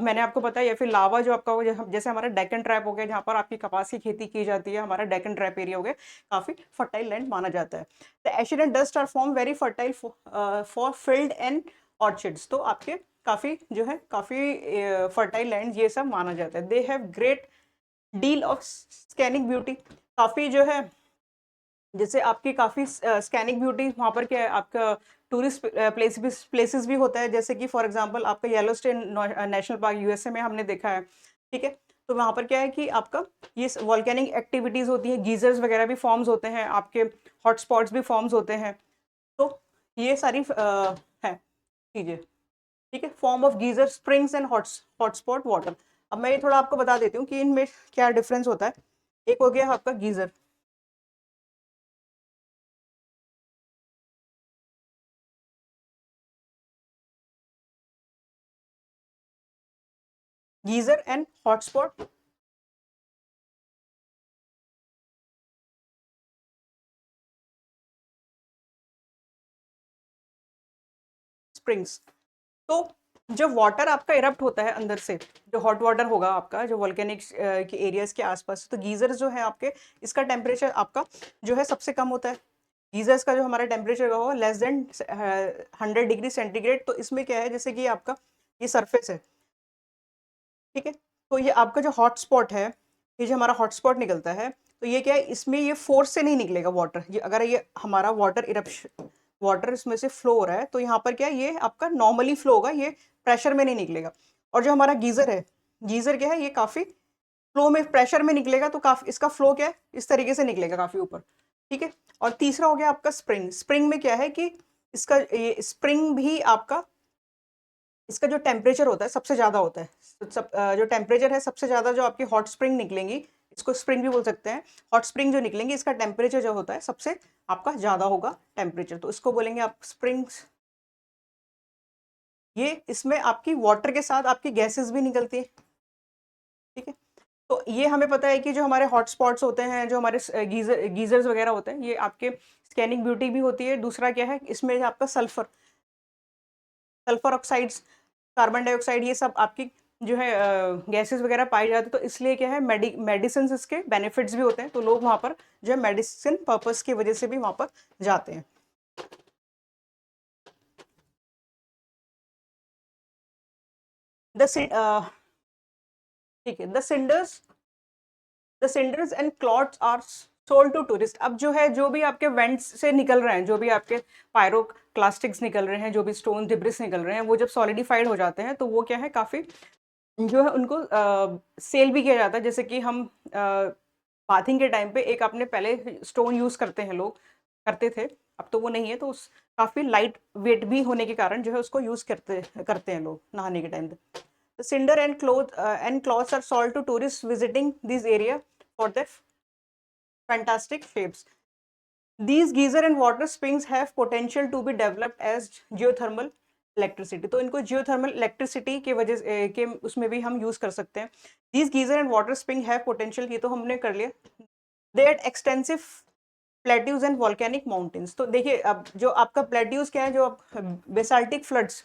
मैंने आपको बताया, या फिर लावा जो आपका जैसे हमारा डेक्कन ट्रैप हो गया जहाँ पर आपकी कपास की खेती की जाती है, हमारा डेक्कन ट्रैप एरिया हो गया, काफ़ी फर्टाइल लैंड माना जाता है। The ashes and dust are form very fertile for field and orchards. तो आपके काफ़ी जो है काफ़ी फर्टाइल लैंड ये सब माना जाता है। They have great deal of scanning beauty. काफ़ी जो है जैसे आपकी काफ़ी स्कैनिक ब्यूटी वहाँ पर क्या है, आपका टूरिस्ट प्लेसेस भी होता है। जैसे कि फॉर एग्जांपल आपका येलोस्टोन नेशनल पार्क यूएसए में हमने देखा है, ठीक है। तो वहाँ पर क्या है कि आपका ये वॉल्केनिक एक्टिविटीज़ होती हैं, गीजर्स वगैरह भी फॉर्म्स होते हैं, आपके हॉटस्पॉट्स भी फॉर्म्स होते हैं। तो ये सारी है चीज़ें, ठीक है। Form of geyser, springs and hotspot water. अब मैं ये थोड़ा आपको बता देती हूँ कि इनमें क्या डिफरेंस होता है। एक हो गया आपका geyser. Geyser and hotspot springs. तो जब वाटर आपका इरप्ट होता है अंदर से, जो हॉट वाटर होगा आपका जो वॉल्केनिक के एरियाज के आसपास, तो गीजर्स जो है आपके, इसका टेम्परेचर आपका जो है सबसे कम होता है। गीजर्स का जो हमारा टेम्परेचर होगा लेस देन 100 डिग्री सेंटीग्रेड। तो इसमें क्या है, जैसे कि आपका ये सरफेस है, ठीक है। तो ये आपका जो हॉटस्पॉट है, ये जो हमारा हॉटस्पॉट निकलता है, तो ये क्या है, इसमें ये फोर्स से नहीं निकलेगा वाटर। ये अगर ये हमारा वाटर इरप्शन, वाटर इसमें से फ्लो हो रहा है, तो यहाँ पर क्या है, ये आपका नॉर्मली फ्लो होगा, ये प्रेशर में नहीं निकलेगा। और जो हमारा गीजर है, गीजर क्या है, ये काफ़ी फ्लो में, प्रेशर में निकलेगा, तो काफ़ी इसका फ्लो क्या है, इस तरीके से निकलेगा काफ़ी ऊपर, ठीक है। और तीसरा हो गया आपका स्प्रिंग। स्प्रिंग में क्या है कि इसका ये स्प्रिंग भी आपका, इसका जो टेम्परेचर होता है सबसे ज़्यादा होता है। जो टेम्परेचर है सबसे ज़्यादा, जो आपकी हॉट स्प्रिंग निकलेंगी, इसको स्प्रिंग भी बोल सकते हैं, हॉट स्प्रिंग जो निकलेंगी, इसका टेम्परेचर जो होता है सबसे आपका ज़्यादा होगा टेम्परेचर, तो इसको बोलेंगे आप स्प्रिंग्स। ये इसमें आपकी वाटर के साथ आपकी गैसेस भी निकलती है, ठीक है। तो ये हमें पता है कि जो हमारे हॉटस्पॉट्स होते हैं, जो हमारे गीजर्स वगैरह होते हैं, ये आपके स्कैनिंग ब्यूटी भी होती है। दूसरा क्या है, इसमें आपका sulphur, sulphur oxides, carbon dioxide, ये सब आपकी जो है गैसेस वगैरह पाई जाती है। तो इसलिए क्या है, मेडिसिन इसके बेनिफिट्स भी होते हैं, तो लोग वहाँ पर जो है मेडिसिन पर्पस की वजह से भी वहाँ पर जाते हैं। द ठीक है, the cinders and clots are sold to tourist. अब जो है, जो भी आपके वेंट्स से निकल रहे हैं, जो भी आपके पायरोक्लास्टिक्स निकल रहे हैं, जो भी स्टोन डिब्रिस निकल रहे हैं, वो जब सॉलिडिफाइड हो जाते हैं, तो वो क्या है, काफ़ी जो है उनको सेल भी किया जाता है। जैसे कि हम बाथिंग के टाइम पे एक अपने पहले स्टोन यूज़ करते हैं, लोग करते थे, अब तो वो नहीं है, तो उस काफ़ी लाइट वेट भी होने के कारण जो है उसको यूज़ करते करते हैं लोग नहाने के टाइम पे। The cinder and cloths are sold to tourists visiting this area for their fantastic shapes. These geyser and water springs have potential to be developed as geothermal electricity. तो इनको जियोथर्मल इलेक्ट्रिसिटी के वजह के उसमें भी हम यूज कर सकते हैं। These geyser and water spring have potential, ये तो हमने कर लिया। They at extensive plateaus and volcanic mountains. तो देखिए, अब जो आपका प्लेट्यूज क्या है, जो बेसाल्टिक फ्लड्स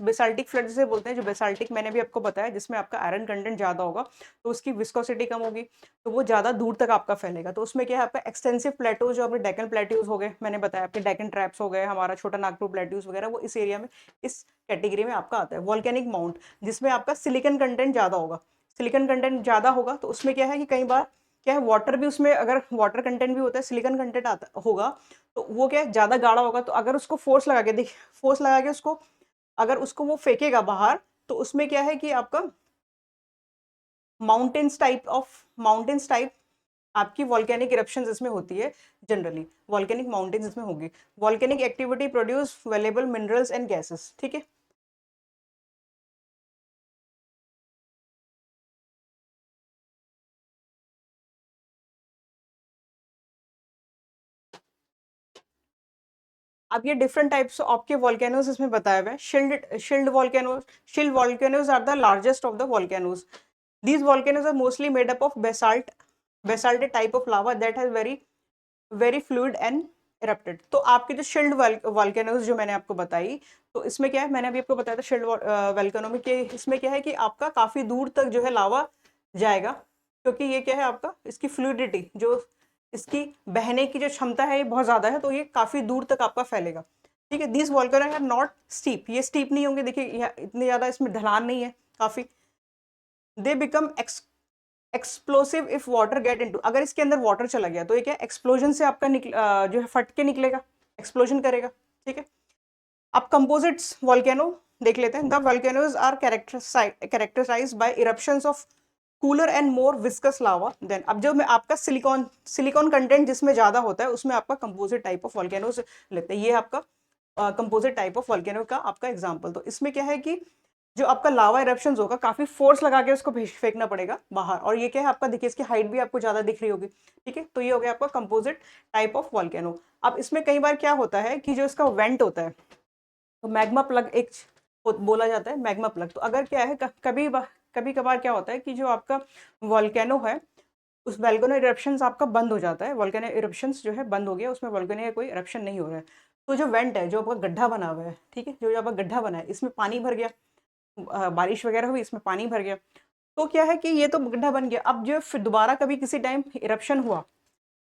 से बोलते हैं, जो बेसाल्टिक मैंने भी आपको बताया, जिसमें आपका आयरन कंटेंट ज़्यादा होगा, तो उसकी विस्कोसिटी कम होगी, तो वो ज़्यादा दूर तक आपका फैलेगा। तो उसमें क्या है, आपका एक्सटेंसिव प्लेट्यूज, जो आपके डेक्कन प्लेट्यूज हो गए, मैंने बताया आपके डेक्कन ट्रैप्स हो गए, हमारा छोटा नागपुर प्लेट्यूज वगैरह, वो इस एरिया में, इस कैटेगरी में आपका आता है। वॉल्केनिक माउंट, जिसमें आपका सिलिकन कंटेंट ज़्यादा होगा। सिलिकन कंटेंट ज़्यादा होगा, तो उसमें क्या है कि कई बार क्या है, वाटर भी उसमें, अगर वाटर कंटेंट भी होता है, सिलिकॉन कंटेंट आता होगा, तो वो क्या है, ज़्यादा गाढ़ा होगा। तो अगर उसको फोर्स लगा के उसको, अगर उसको वो फेंकेगा बाहर, तो उसमें क्या है कि आपका माउंटेन्स टाइप आपकी वॉल्केनिक इरप्शंस इसमें होती है। जनरली वॉल्केनिक माउंटेन्स इसमें होगी। Volcanic activity produce valuable minerals and gases, ठीक है। अब ये डिफरेंट टाइप्स आपके वॉल्केनोज इसमें बताया हुआ है। Shield volcanoes are the largest of the volcanoes. These volcanoes are mostly made up of basalt, a type of lava that has very fluid and erupted. तो आपके जो शिल्ड वॉल्केनोज जो मैंने आपको बताई, तो इसमें क्या है, मैंने अभी आपको बताया था शिल्ड वॉल्केनो में कि इसमें क्या है कि आपका काफी दूर तक जो है लावा जाएगा, क्योंकि ये क्या है आपका, इसकी फ्लूइडिटी जो इसकी बहने की जो क्षमता है ये बहुत ज्यादा है, तो ये काफी दूर तक आपका फैलेगा। ठीक है, दिस वॉल्केनो है नॉट स्टीप, ये स्टीप नहीं होंगे, देखिए इतनी ज्यादा इसमें ढलान नहीं है काफी। They become explosive if water get into, अगर इसके अंदर वाटर चला गया तो ये क्या एक्सप्लोजन से आपका जो है फट के निकलेगा, एक्सप्लोजन करेगा। ठीक है, अब कंपोजिट्स वॉल्केनो देख लेते हैं। The volcanoes are characterized by eruptions of cooler and more viscous lava than, अब जो मैं आपका सिलिकॉन सिलिकॉन कंटेंट जिसमें ज्यादा होता है उसमें आपका कंपोजिट टाइप ऑफ वॉल्केनोज लेते हैं। ये आपका कंपोजिट टाइप ऑफ वॉल्केनो का आपका एग्जांपल। तो इसमें क्या है कि जो आपका लावा इरप्शंस होगा काफी फोर्स लगा के उसको फेंकना पड़ेगा बाहर, और ये क्या है आपका, देखिए इसकी हाइट भी आपको ज्यादा दिख रही होगी। ठीक है, तो ये हो गया आपका कंपोजिट टाइप ऑफ वॉल्केनो। अब इसमें कई बार क्या होता है कि जो इसका वेंट होता है, तो मैग्मा प्लग एक बोला जाता है, मैग्मा प्लग। तो अगर क्या है कभी कभार क्या होता है कि जो आपका वॉल्केनो है उस वॉल्केनो इरप्शंस आपका बंद हो जाता है, वॉल्केनो इरप्शंस जो है बंद हो गया, उसमें वॉल्केनो का कोई इरप्शन नहीं हो रहा है, तो जो वेंट है, जो आपका गड्ढा बना हुआ है, ठीक है, जो आपका गड्ढा बना है इसमें पानी भर गया, बारिश वगैरह हुई इसमें पानी भर गया, तो क्या है कि ये तो गड्ढा बन गया। अब जो फिर दोबारा कभी किसी टाइम इरप्शन हुआ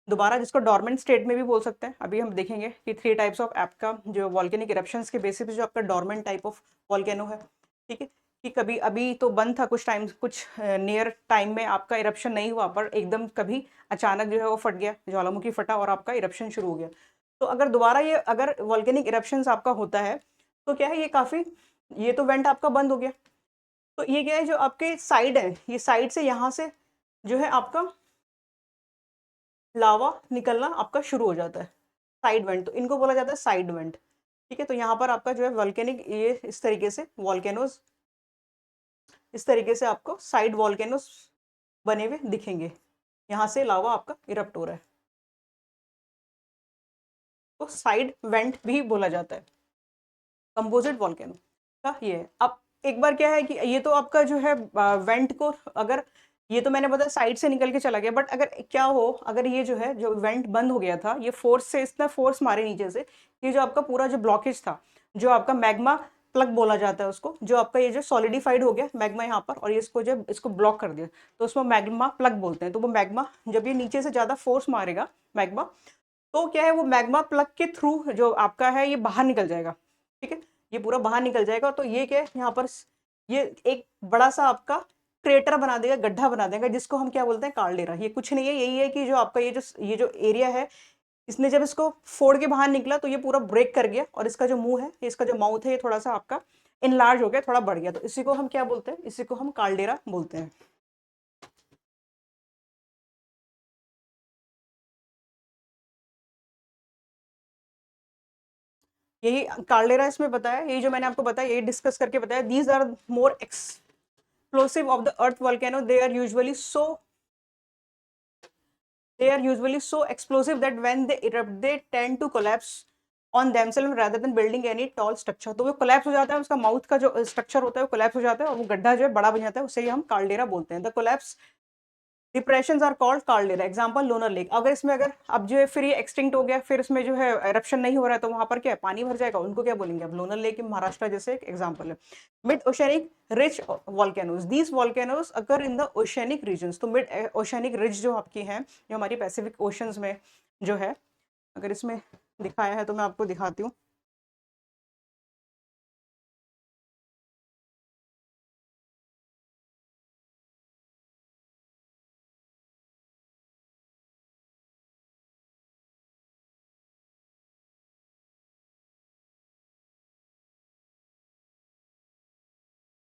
दोबारा, जिसको डॉर्मेंट स्टेट में भी बोल सकते हैं, अभी हम देखेंगे कि 3 टाइप्स ऑफ आपका जो वॉल्केनिक इरप्शंस के बेसिस पे जो आपका डॉर्मेंट टाइप ऑफ वॉल्केनो है। ठीक है, कि कभी अभी तो बंद था कुछ टाइम, कुछ नियर टाइम में आपका इरप्शन नहीं हुआ, पर एकदम कभी अचानक जो है वो फट गया, ज्वालामुखी फटा और आपका इरप्शन शुरू हो गया। तो अगर दोबारा ये अगर वॉल्केनिक इरप्शंस आपका होता है, तो क्या है ये काफी, ये तो वेंट आपका बंद हो गया, तो ये क्या है जो आपके साइड है, ये साइड से यहाँ से जो है आपका लावा निकलना आपका शुरू हो जाता है, साइड वेंट, तो इनको बोला जाता है साइड वेंट। ठीक है, तो यहाँ पर आपका जो है वॉल्केनिक ये इस तरीके से वॉल्केनोज, इस तरीके से आपको साइड वॉल्केनोज बने हुए दिखेंगे, यहाँ से लावा आपका इरप्ट हो रहा है, तो साइड वेंट भी बोला जाता है कंपोजिट वॉल्केनो का। ये है। अब एक बार क्या है कि ये तो आपका जो है वेंट को, अगर ये तो मैंने बताया साइड से निकल के चला गया, बट अगर क्या हो, अगर ये जो है जो वेंट बंद हो गया था, ये फोर्स से इतना फोर्स मारे नीचे से, ये जो आपका पूरा जो ब्लॉकेज था, जो आपका मैग्मा प्लग बोला जाता है उसको, जो आपका ये जो सॉलिडिफाइड हो गया मैग्मा यहाँ पर, और ये इसको जब इसको ब्लॉक कर दिया तो उसको मैग्मा प्लग बोलते हैं। तो वो मैग्मा जब ये नीचे से ज्यादा फोर्स मारेगा मैग्मा, तो क्या है वो मैग्मा प्लग के थ्रू जो आपका है ये बाहर निकल जाएगा। ठीक है, ये पूरा बाहर निकल जाएगा, तो ये क्या है यहाँ पर ये एक बड़ा सा आपका क्रेटर बना देगा, गड्ढा बना देगा, जिसको हम क्या बोलते हैं कार्डेरा। ये कुछ नहीं है, यही है कि जो आपका ये जो एरिया है, इसने जब इसको फोड़ के बाहर निकला तो ये पूरा ब्रेक कर गया, और इसका जो मुंह है, इसका जो माउथ है, ये थोड़ा सा आपका इनलार्ज हो गया, थोड़ा बढ़ गया, तो इसी को हम क्या बोलते हैं, इसी को हम कार्डेरा बोलते हैं। यही कार्डेरा इसमें बताया, यही जो मैंने आपको बताया, यही डिस्कस करके बताया। These are more explosive of the earth volcano, they are usually so explosive that when they erupt they tend to collapse on themselves rather than building any tall structure। तो वो कोलैप्स हो जाता है, उसका माउथ का जो स्ट्रक्चर होता है वो कोलैप्स हो जाता है, और वो गड्ढा जो है बड़ा बन जाता है, उसे ही हम कार्डेरा बोलते हैं। The collapse depressions are called caldera. Example Lonar lake. अगर इसमें अगर अब जो है फिर ये एक्सटिंक्ट हो गया, फिर इसमें जो है एरप्शन नहीं हो रहा है, तो वहां पर क्या है पानी भर जाएगा, उनको क्या बोलेंगे अब, लोनर लेक महाराष्ट्र जैसे एक एग्जांपल है। Mid oceanic ridge volcanoes, these volcanoes occur in the oceanic regions. तो मिड ओशनिक रिज जो आपकी हैं, जो हमारी पैसिफिक ओशंस में जो है, अगर इसमें दिखाया है तो मैं आपको दिखाती हूँ।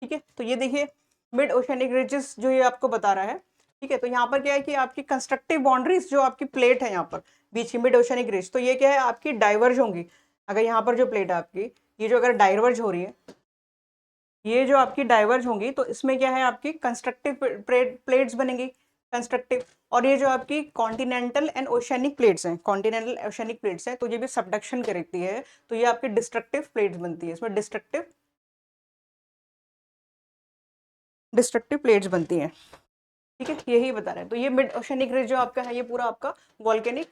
ठीक है, तो ये देखिए मिड ओशनिक रिजेस जो ये आपको बता रहा है। ठीक है, तो यहाँ पर क्या है कि आपकी कंस्ट्रक्टिव बाउंड्रीज जो आपकी प्लेट है यहाँ पर बीच की मिड ओशनिक रिज, तो ये क्या है आपकी डाइवर्ज होंगी। अगर यहाँ पर जो प्लेट है आपकी, ये जो अगर डाइवर्ज हो रही है, ये जो आपकी डाइवर्ज होंगी, तो इसमें क्या है आपकी कंस्ट्रक्टिव प्लेट्स बनेंगी, कंस्ट्रक्टिव। और ये जो आपकी कॉन्टिनेंटल एंड ओशनिक प्लेट्स हैं, कॉन्टिनेंटल ओशनिक प्लेट्स हैं, तो ये भी सबडक्शन करती है, तो ये आपकी डिस्ट्रक्टिव प्लेट्स बनती है, इसमें डिस्ट्रक्टिव प्लेट्स बनती हैं। ठीक है, यही बता रहे हैं। तो ये मिड ओशनिक रिज जो आपका है, ये पूरा आपका वॉल्केनिक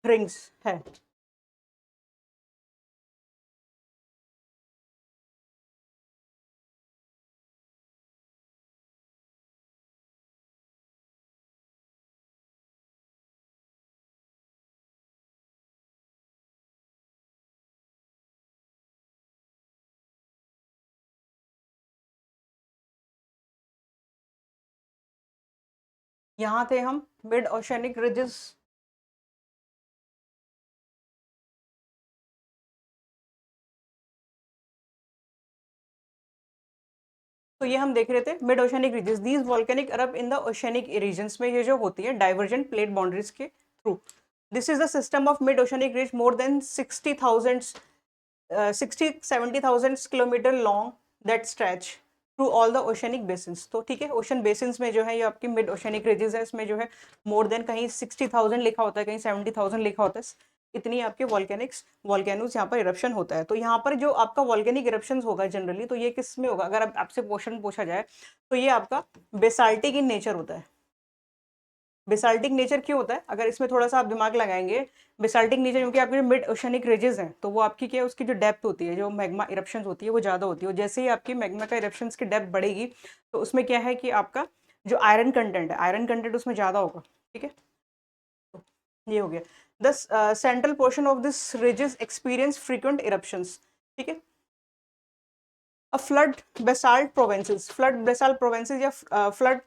रिंग्स है। यहाँ थे हम मिड ओशनिक रिजेस। तो ये हम देख रहे थे mid oceanic regions, these volcanic arab in the oceanic regions में ये जो होती है डाइवर्जेंट प्लेट बाउंड्रीज के through. This is the system of mid oceanic ridge more than 60,000 kilometre long that stretch through all the oceanic basins. तो ठीक है, ओशन बेसिन्स में जो है ये आपकी मिड ओशनिक रीजेस है, इसमें जो है मोर देन कहीं 60,000 लिखा होता है, कहीं 70,000 लिखा होता है, इतनी आपके वॉल्केनोज यहाँ पर इरप्शन होता है। तो यहाँ पर जो आपका वॉल्केनिक इरप्शन होगा जनरली, तो ये किस में होगा, अगर आपसे क्वेश्चन पूछा जाए तो ये आपका बेसाल्टिक इन नेचर होता है। बेसाल्टिक नेचर क्यों होता है, अगर इसमें थोड़ा सा आप दिमाग लगाएंगे, बेसाल्टिक नेचर क्योंकि आपके जो मिड ओशनिक रिजेस हैं तो वो आपकी क्या है, उसकी जो डेप्थ होती है, जो मैग्मा इरप्शन होती है वो ज़्यादा होती है, और जैसे ही आपकी मैग्मा का इरप्शन की डेप्थ बढ़ेगी तो उसमें क्या है कि आपका जो आयरन कंटेंट है, आयरन कंटेंट उसमें ज़्यादा होगा। ठीक है, ये हो गया। The central portion of this ridges experience frequent eruptions. ठीक है, flood basalt provinces, flood basalt provinces या फ्लड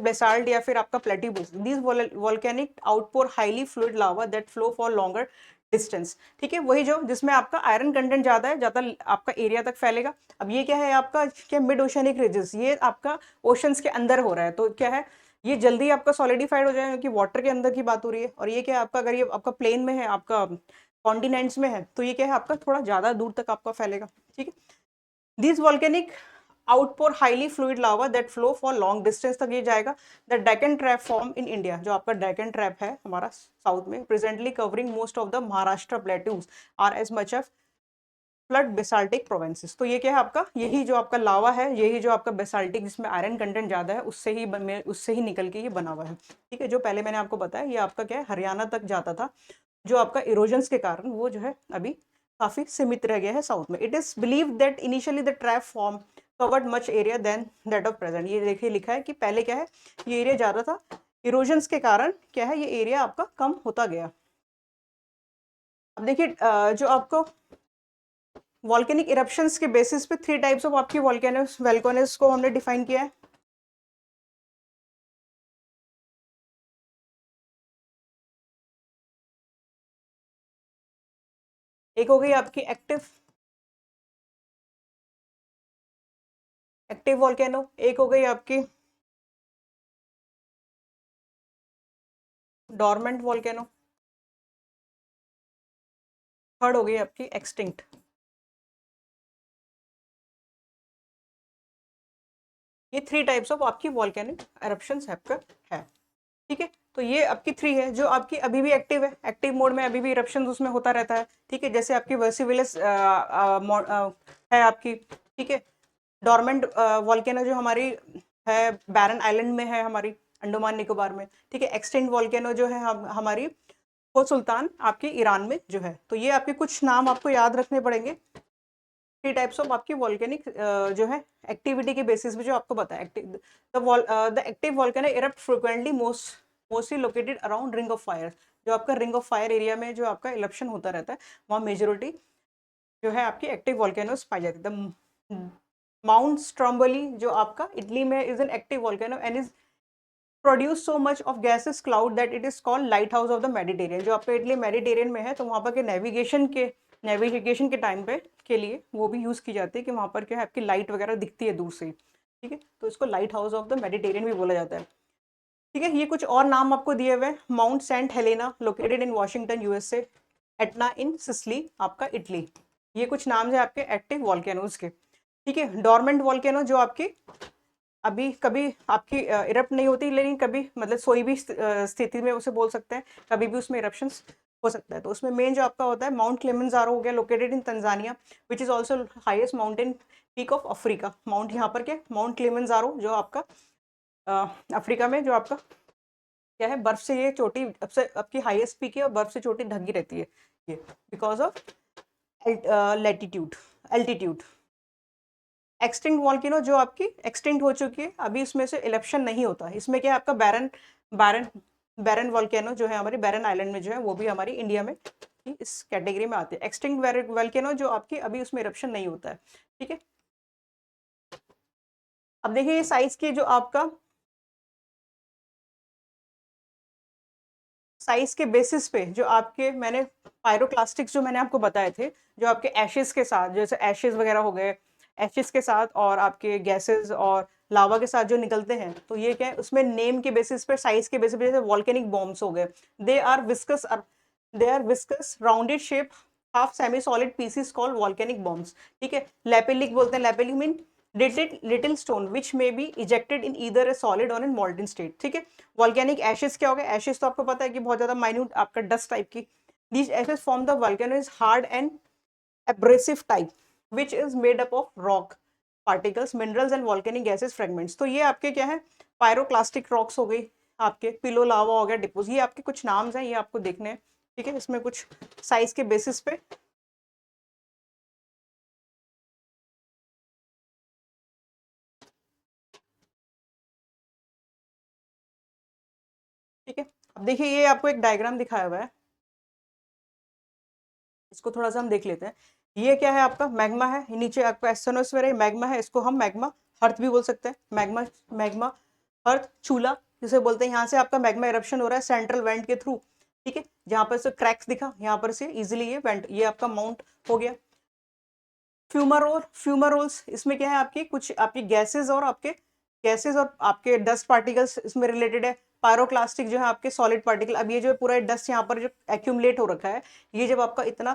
बेसाल्ट या फिर आपका plateaus, these volcanic outpour highly fluid lava that flow for longer distance. ठीक है, वही जो जिसमें आपका आयरन कंटेंट ज़्यादा है, ज़्यादा आपका एरिया तक फैलेगा। अब ये क्या है आपका, क्या मिड ओशनिक रिजेस, ये आपका ओशंस के अंदर हो रहा है, तो क्या है ये जल्दी आपका सॉलिडिफाइड हो जाएगा क्योंकि वाटर के अंदर की बात हो रही है। और ये क्या है आपका, अगर ये आपका प्लेन में है, आपका कॉन्टिनेंट्स में है, तो ये क्या है आपका थोड़ा ज़्यादा दूर तक आपका फैलेगा। ठीक है, this volcanic outpour highly fluid lava that flow for long distance तक ये जाएगा। The Deccan trap form in India, जो आपका डेक्कन ट्रैप है हमारा साउथ में, presently covering most of the Maharashtra plateaus are as much of flood basaltic provinces. तो ये क्या है आपका, यही जो आपका लावा है, यही जो आपका बेसाल्टिक जिसमें आयरन कंटेंट ज़्यादा है, उससे ही निकल के ये बना हुआ है। ठीक है, जो पहले मैंने आपको बताया ये आपका क्या है, हरियाणा तक जाता था, जो आपका इरोजन्स के कारण वो जो है अभी काफ़ी सीमित रह गया है साउथ में। It is believe that initially the trap form covered much area than that of present. ये देखिए लिखा है कि पहले क्या है, ये एरिया ज़्यादा था, इरोजन्स के कारण क्या है, ये एरिया आपका कम होता गया। अब देखिए जो आपको वॉल्केनिक इरप्शंस के बेसिस पे 3 टाइप्स ऑफ आपकी वॉल्केनोस को हमने डिफाइन किया है। एक हो गई आपकी एक्टिव वॉल्केनो, एक हो गई आपकी डोरमेंट वॉल्केनो, थर्ड हो गई आपकी एक्सटिंक्ट। ये 3 टाइप्स ऑफ आपकी वॉल्केनिक एरप्शंस आपका है। ठीक है, तो ये आपकी 3 है, जो आपकी अभी भी एक्टिव है, एक्टिव मोड में अभी भी इरप्शन उसमें होता रहता है। ठीक है, जैसे आपकी वर्सिविलस है आपकी। ठीक है, डोरमेंट वॉल्केनो जो हमारी है बैरन आइलैंड में है, हमारी अंडमान निकोबार में। ठीक है, एक्सटिंक्ट वॉल्केनो जो है हमारी वो सुल्तान आपके ईरान में जो है। तो ये आपके कुछ नाम आपको याद रखने पड़ेंगे। 3 टाइप्स ऑफ आपकी वॉल्केनिक जो है एक्टिविटी के बेसिस पे जो आपको बताया। Active the active volcano erupt frequently mostly located around ring of fire. जो आपका रिंग ऑफ फायर एरिया में जो आपका इरप्शन होता रहता है, वहाँ मेजोरिटी जो है आपकी एक्टिव वॉल्केनोस पाई जाती है। माउंट स्ट्रोम्बोली जो आपका इटली में is an active volcano and is produce so much of gases cloud that it is called light house of the Mediterranean. जो आपका इटली मेडिटेरियन में है, तो वहाँ पर के नेविगेशन के टाइम पे के लिए वो भी यूज़ की जाती है कि वहाँ पर क्या है आपकी लाइट वगैरह दिखती है दूर से। ठीक है, तो इसको light house of the Mediterranean भी बोला जाता है। ठीक है, ये कुछ और नाम आपको दिए हुए हैं। Mount Saint Helena located in Washington USA, Etna in Sicily आपका इटली। ये कुछ नाम है आपके एक्टिव वॉल्केनोज के। ठीक है, डोरमेंट वॉल्केनो जो आपकी अभी कभी आपकी इरप्ट नहीं होती, लेकिन कभी मतलब सोई भी स्थिति में उसे बोल सकते हैं, कभी भी उसमें इरप्शंस हो सकता है। तो उसमें मेन जो आपका होता है माउंट क्लिमंजारो हो गया, located in Tanzania which is also highest mountain peak of Africa. Mount यहाँ पर क्या, माउंट क्लिमंजारो जो आपका अफ्रीका में जो आपका क्या है, बर्फ से ये चोटी अब से आपकी हाईएस्ट पीक है और बर्फ से चोटी ढकी रहती है ये, because of latitude altitude. Extinct volcano जो आपकी एक्सटिंक्ट हो चुकी है, अभी इसमें से इलेप्शन नहीं होता। इसमें क्या है आपका बैरन बैरन बैरन वॉल्केनो जो है हमारी बैरन आइलैंड में जो है, वो भी हमारी इंडिया में इस कैटेगरी में आती है। एक्सटिंक्ट वॉल्केनो जो आपकी अभी उसमें इरप्शन नहीं होता है, ठीक है। अब देखिए ये साइज के जो आपका साइज के बेसिस पे जो आपके मैंने पायरोक्लास्टिक्स जो मैंने आपको बताए थे, जो आपके एशेस के साथ, जैसे एशेस वगैरह हो गए, एशेस के साथ और आपके गैसेस और लावा के साथ जो निकलते हैं, तो ये क्या है उसमें नेम के बेसिस पे, साइज के बेसिस पे, जैसे वॉल्केनिक बॉम्ब्स हो गए, they are viscous they are viscous rounded shape half semi solid pieces called volcanic bombs, ठीक है। लैपेलिक बोलते हैं, lapilli mean little stone which may be ejected in either a solid और इन मॉल्टन स्टेट, ठीक है। वॉल्केनिक एशेस क्या हो गया, एशेस तो आपको पता है कि बहुत ज्यादा माइन्यूट आपका डस्ट टाइप की, these ashes form the volcano is hard and abrasive type which is made up of rock particles, minerals and volcanic gases fragments. तो ये आपके क्या है, पायरोक्लास्टिक रॉक्स हो गई, आपके पिलो लावा हो गया, डिपोज, ये आपके कुछ नाम्स हैं, ये आपको देखने हैं, ठीक है। इसमें कुछ साइज के बेसिस पे, ठीक है। अब देखिए ये आपको एक डायग्राम दिखाया हुआ है, इसको थोड़ा सा हम देख लेते हैं। ये क्या है आपका मैग्मा है, नीचे आपका एस्टेनोस्फेयर है, मैग्मा है, इसको हम मैग्मा हर्थ भी बोल सकते हैं, मैग्मा मैग्मा हर्थ चूला जिसे बोलते हैं। यहाँ से आपका मैग्मा इरप्शन हो रहा है सेंट्रल वेंट के थ्रू, ठीक है। जहाँ पर से क्रैक्स दिखा, यहाँ पर से इजिली ये वेंट, ये आपका माउंट हो गया। फ्यूमारोल्स, इसमें क्या है आपकी कुछ आपकी गैसेस और आपके डस्ट पार्टिकल्स इसमें रिलेटेड है। पायरोक्लास्टिक जो है आपके सॉलिड पार्टिकल। अब ये जो पूरा डस्ट यहाँ पर जो एक्यूमुलेट हो रखा है, ये जब आपका इतना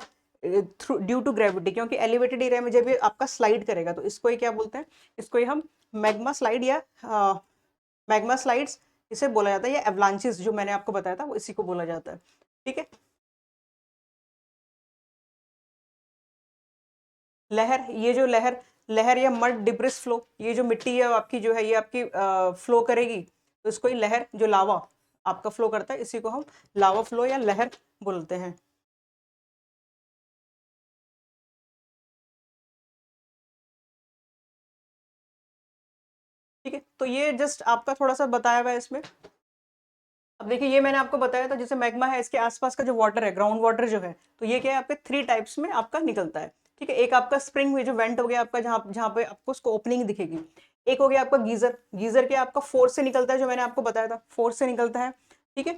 थ्रू ड्यू टू ग्रेविटी, क्योंकि एलिवेटेड एरिया में जब ये आपका स्लाइड करेगा, तो इसको ही क्या बोलते हैं, इसको ही हम मैग्मा स्लाइड या मैग्मा स्लाइड्स इसे बोला जाता है, या एवलांचेस जो मैंने आपको बताया था वो इसी को बोला जाता है, ठीक है। लहर, ये जो लहर लहर या मड डिब्रिस फ्लो, ये जो मिट्टी है आपकी जो है ये आपकी फ्लो करेगी, तो इसको ही लहर, जो लावा आपका फ्लो करता है इसी को हम लावा फ्लो या लहर बोलते हैं, ठीक है। तो ये जस्ट आपका थोड़ा सा बताया हुआ है इसमें। अब देखिए ये मैंने आपको बताया था, जैसे मैग्मा है, इसके आसपास का जो वाटर है, ग्राउंड वाटर जो है, तो ये क्या है आपके 3 टाइप्स में आपका निकलता है, ठीक है। एक आपका स्प्रिंग में जो वेंट हो गया आपका, जहाँ जहाँ पे आपको उसको ओपनिंग दिखेगी। एक हो गया आपका गीजर, गीजर क्या आपका फोर्स से निकलता है, जो मैंने आपको बताया था फोर्स से निकलता है, ठीक है।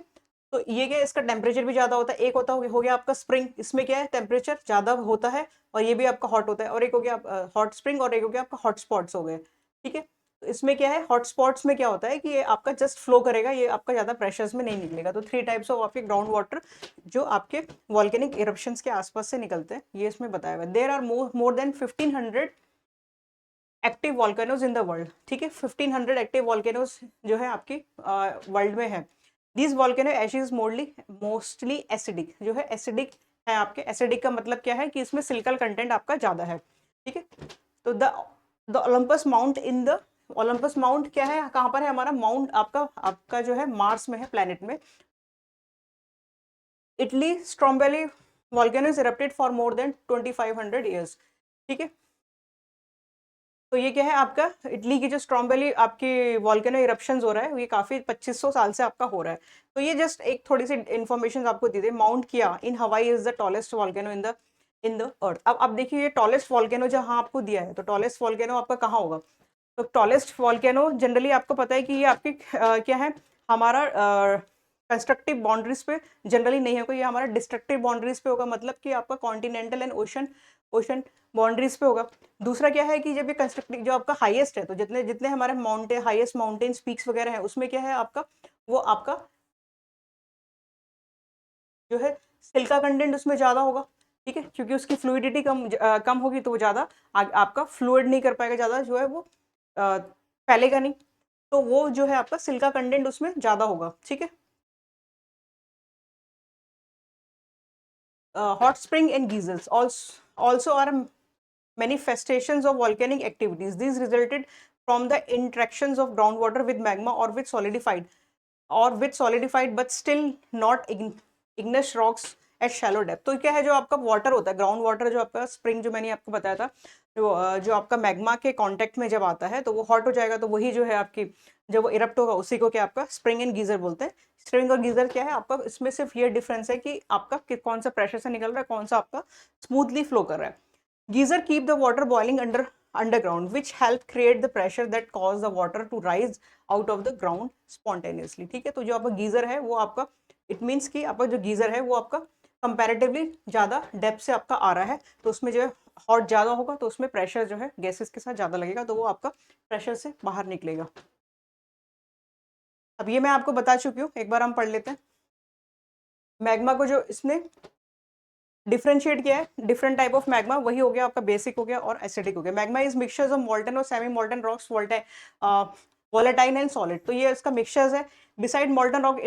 तो ये क्या है, इसका टेम्परेचर भी ज्यादा होता है। एक होता हो गया आपका स्प्रिंग, इसमें क्या है टेम्परेचर ज्यादा होता है और ये भी आपका हॉट होता है। और एक हो गया हॉट स्प्रिंग, और एक हो गया आपका हॉट स्पॉट्स हो गए, ठीक है। तो इसमें क्या है, हॉटस्पॉट्स में क्या होता है कि ये आपका जस्ट फ्लो करेगा, ये आपका ज्यादा प्रेशर्स में नहीं निकलेगा। तो 3 टाइप्स ऑफ आपके ग्राउंड वाटर जो आपके वॉल्केनिक इरप्शंस के आसपास से निकलते हैं, ये इसमें बताया हुआ है। There are more than 1500 active volcanoes in the world, ठीक है। 1500 एक्टिव वॉल्केनोज जो है आपकी वर्ल्ड में है। This volcano Ashes mostly acidic, जो है एसिडिक है आपके। एसिडिक का मतलब क्या है कि इसमें सिलिकल कंटेंट आपका ज्यादा है, ठीक है। तो the Olympus mount in the Olympus mount क्या है, कहाँ पर है हमारा माउंट, आपका आपका जो है मार्स में है, प्लेनेट में। Italy Stromboli volcano is erupted for more than 2500 years, ठीक है। तो ये क्या है आपका इटली की जो स्ट्रोम्बेली आपकी वॉल्केनो इरप्शंस हो रहा है, ये काफी 2500 साल से आपका हो रहा है। तो ये जस्ट एक थोड़ी सी इन्फॉर्मेशन आपको दी थी। माउंट किया इन हवाई is the tallest volcano in the अर्थ। अब देखिए ये टॉलेस्ट वॉल्केनो जहाँ आपको दिया है, तो टॉलेस्ट वॉल्केनो आपका कहाँ होगा। तो टॉलेस्ट वॉल्केनो जनरली आपको पता है कि ये आपकी क्या है, हमारा कंस्ट्रक्टिव बाउंड्रीज पे जनरली नहीं होगा, ये हमारा डिस्ट्रक्टिव बाउंड्रीज पे होगा, मतलब कि आपका continental and ocean ocean boundaries पे होगा। दूसरा क्या है कि जब ये कंस्ट्रक्टिव जो आपका हाईएस्ट है, तो जितने जितने हमारे माउंटेन हाईएस्ट माउंटेन्स पीक्स वगैरह है, उसमें क्या है आपका, वो आपका जो है सिल्का कंटेंट उसमें ज्यादा होगा, ठीक है। क्योंकि उसकी फ्लूइडिटी कम होगी, तो वो ज्यादा आपका फ्लूइड नहीं कर पाएगा, ज्यादा जो है वो फैलेगा नहीं, तो वो जो है आपका सिल्का कंटेंट उसमें ज्यादा होगा, ठीक है। Hot spring and geysers also are manifestations of volcanic activities. These resulted from the interactions of groundwater with magma or with solidified और with solidified but still not igneous rocks at shallow depth. तो क्या है, जो आपका वाटर होता है, ग्राउंड वाटर, जो आपका स्प्रिंग जो मैंने आपको बताया था, जो आपका मैग्मा के कांटेक्ट में जब आता है तो वो हॉट हो जाएगा, तो वही जो है आपकी जब वो इरप्ट होगा उसी को क्या आपका स्प्रिंग एंड गीजर बोलते हैं। स्प्रिंग और गीजर क्या है आपका, इसमें सिर्फ ये डिफरेंस है कि आपका कौन सा प्रेशर से निकल रहा है, कौन सा आपका स्मूथली फ्लो कर रहा है। Geyser keep the water boiling underground which help create the pressure that cause the water to rise out of the ground spontaneously। ठीक है, तो जो आपका गीजर है वो आपका, इट मीन्स कि आपका जो गीजर है वो आपका कंपैरेटिवली ज़्यादा डेप्थ से आपका आ रहा है, तो उसमें जो है हॉट ज़्यादा होगा तो उसमें प्रेशर जो है गैसेस के साथ ज़्यादा लगेगा, तो वो आपका प्रेशर से बाहर निकलेगा। अब ये मैं आपको बता चुकी हूँ, एक बार हम पढ़ लेते हैं। मैग्मा को जो इसने डिफरेंशिएट किया है, डिफरेंट टाइप ऑफ मैग्मा, वही हो गया आपका बेसिक हो गया और एसिडिक हो गया। Magma is mixtures of molten और semi molten rocks, volatile and solid. तो ये इसका मिक्सचर्स है। Beside molten rock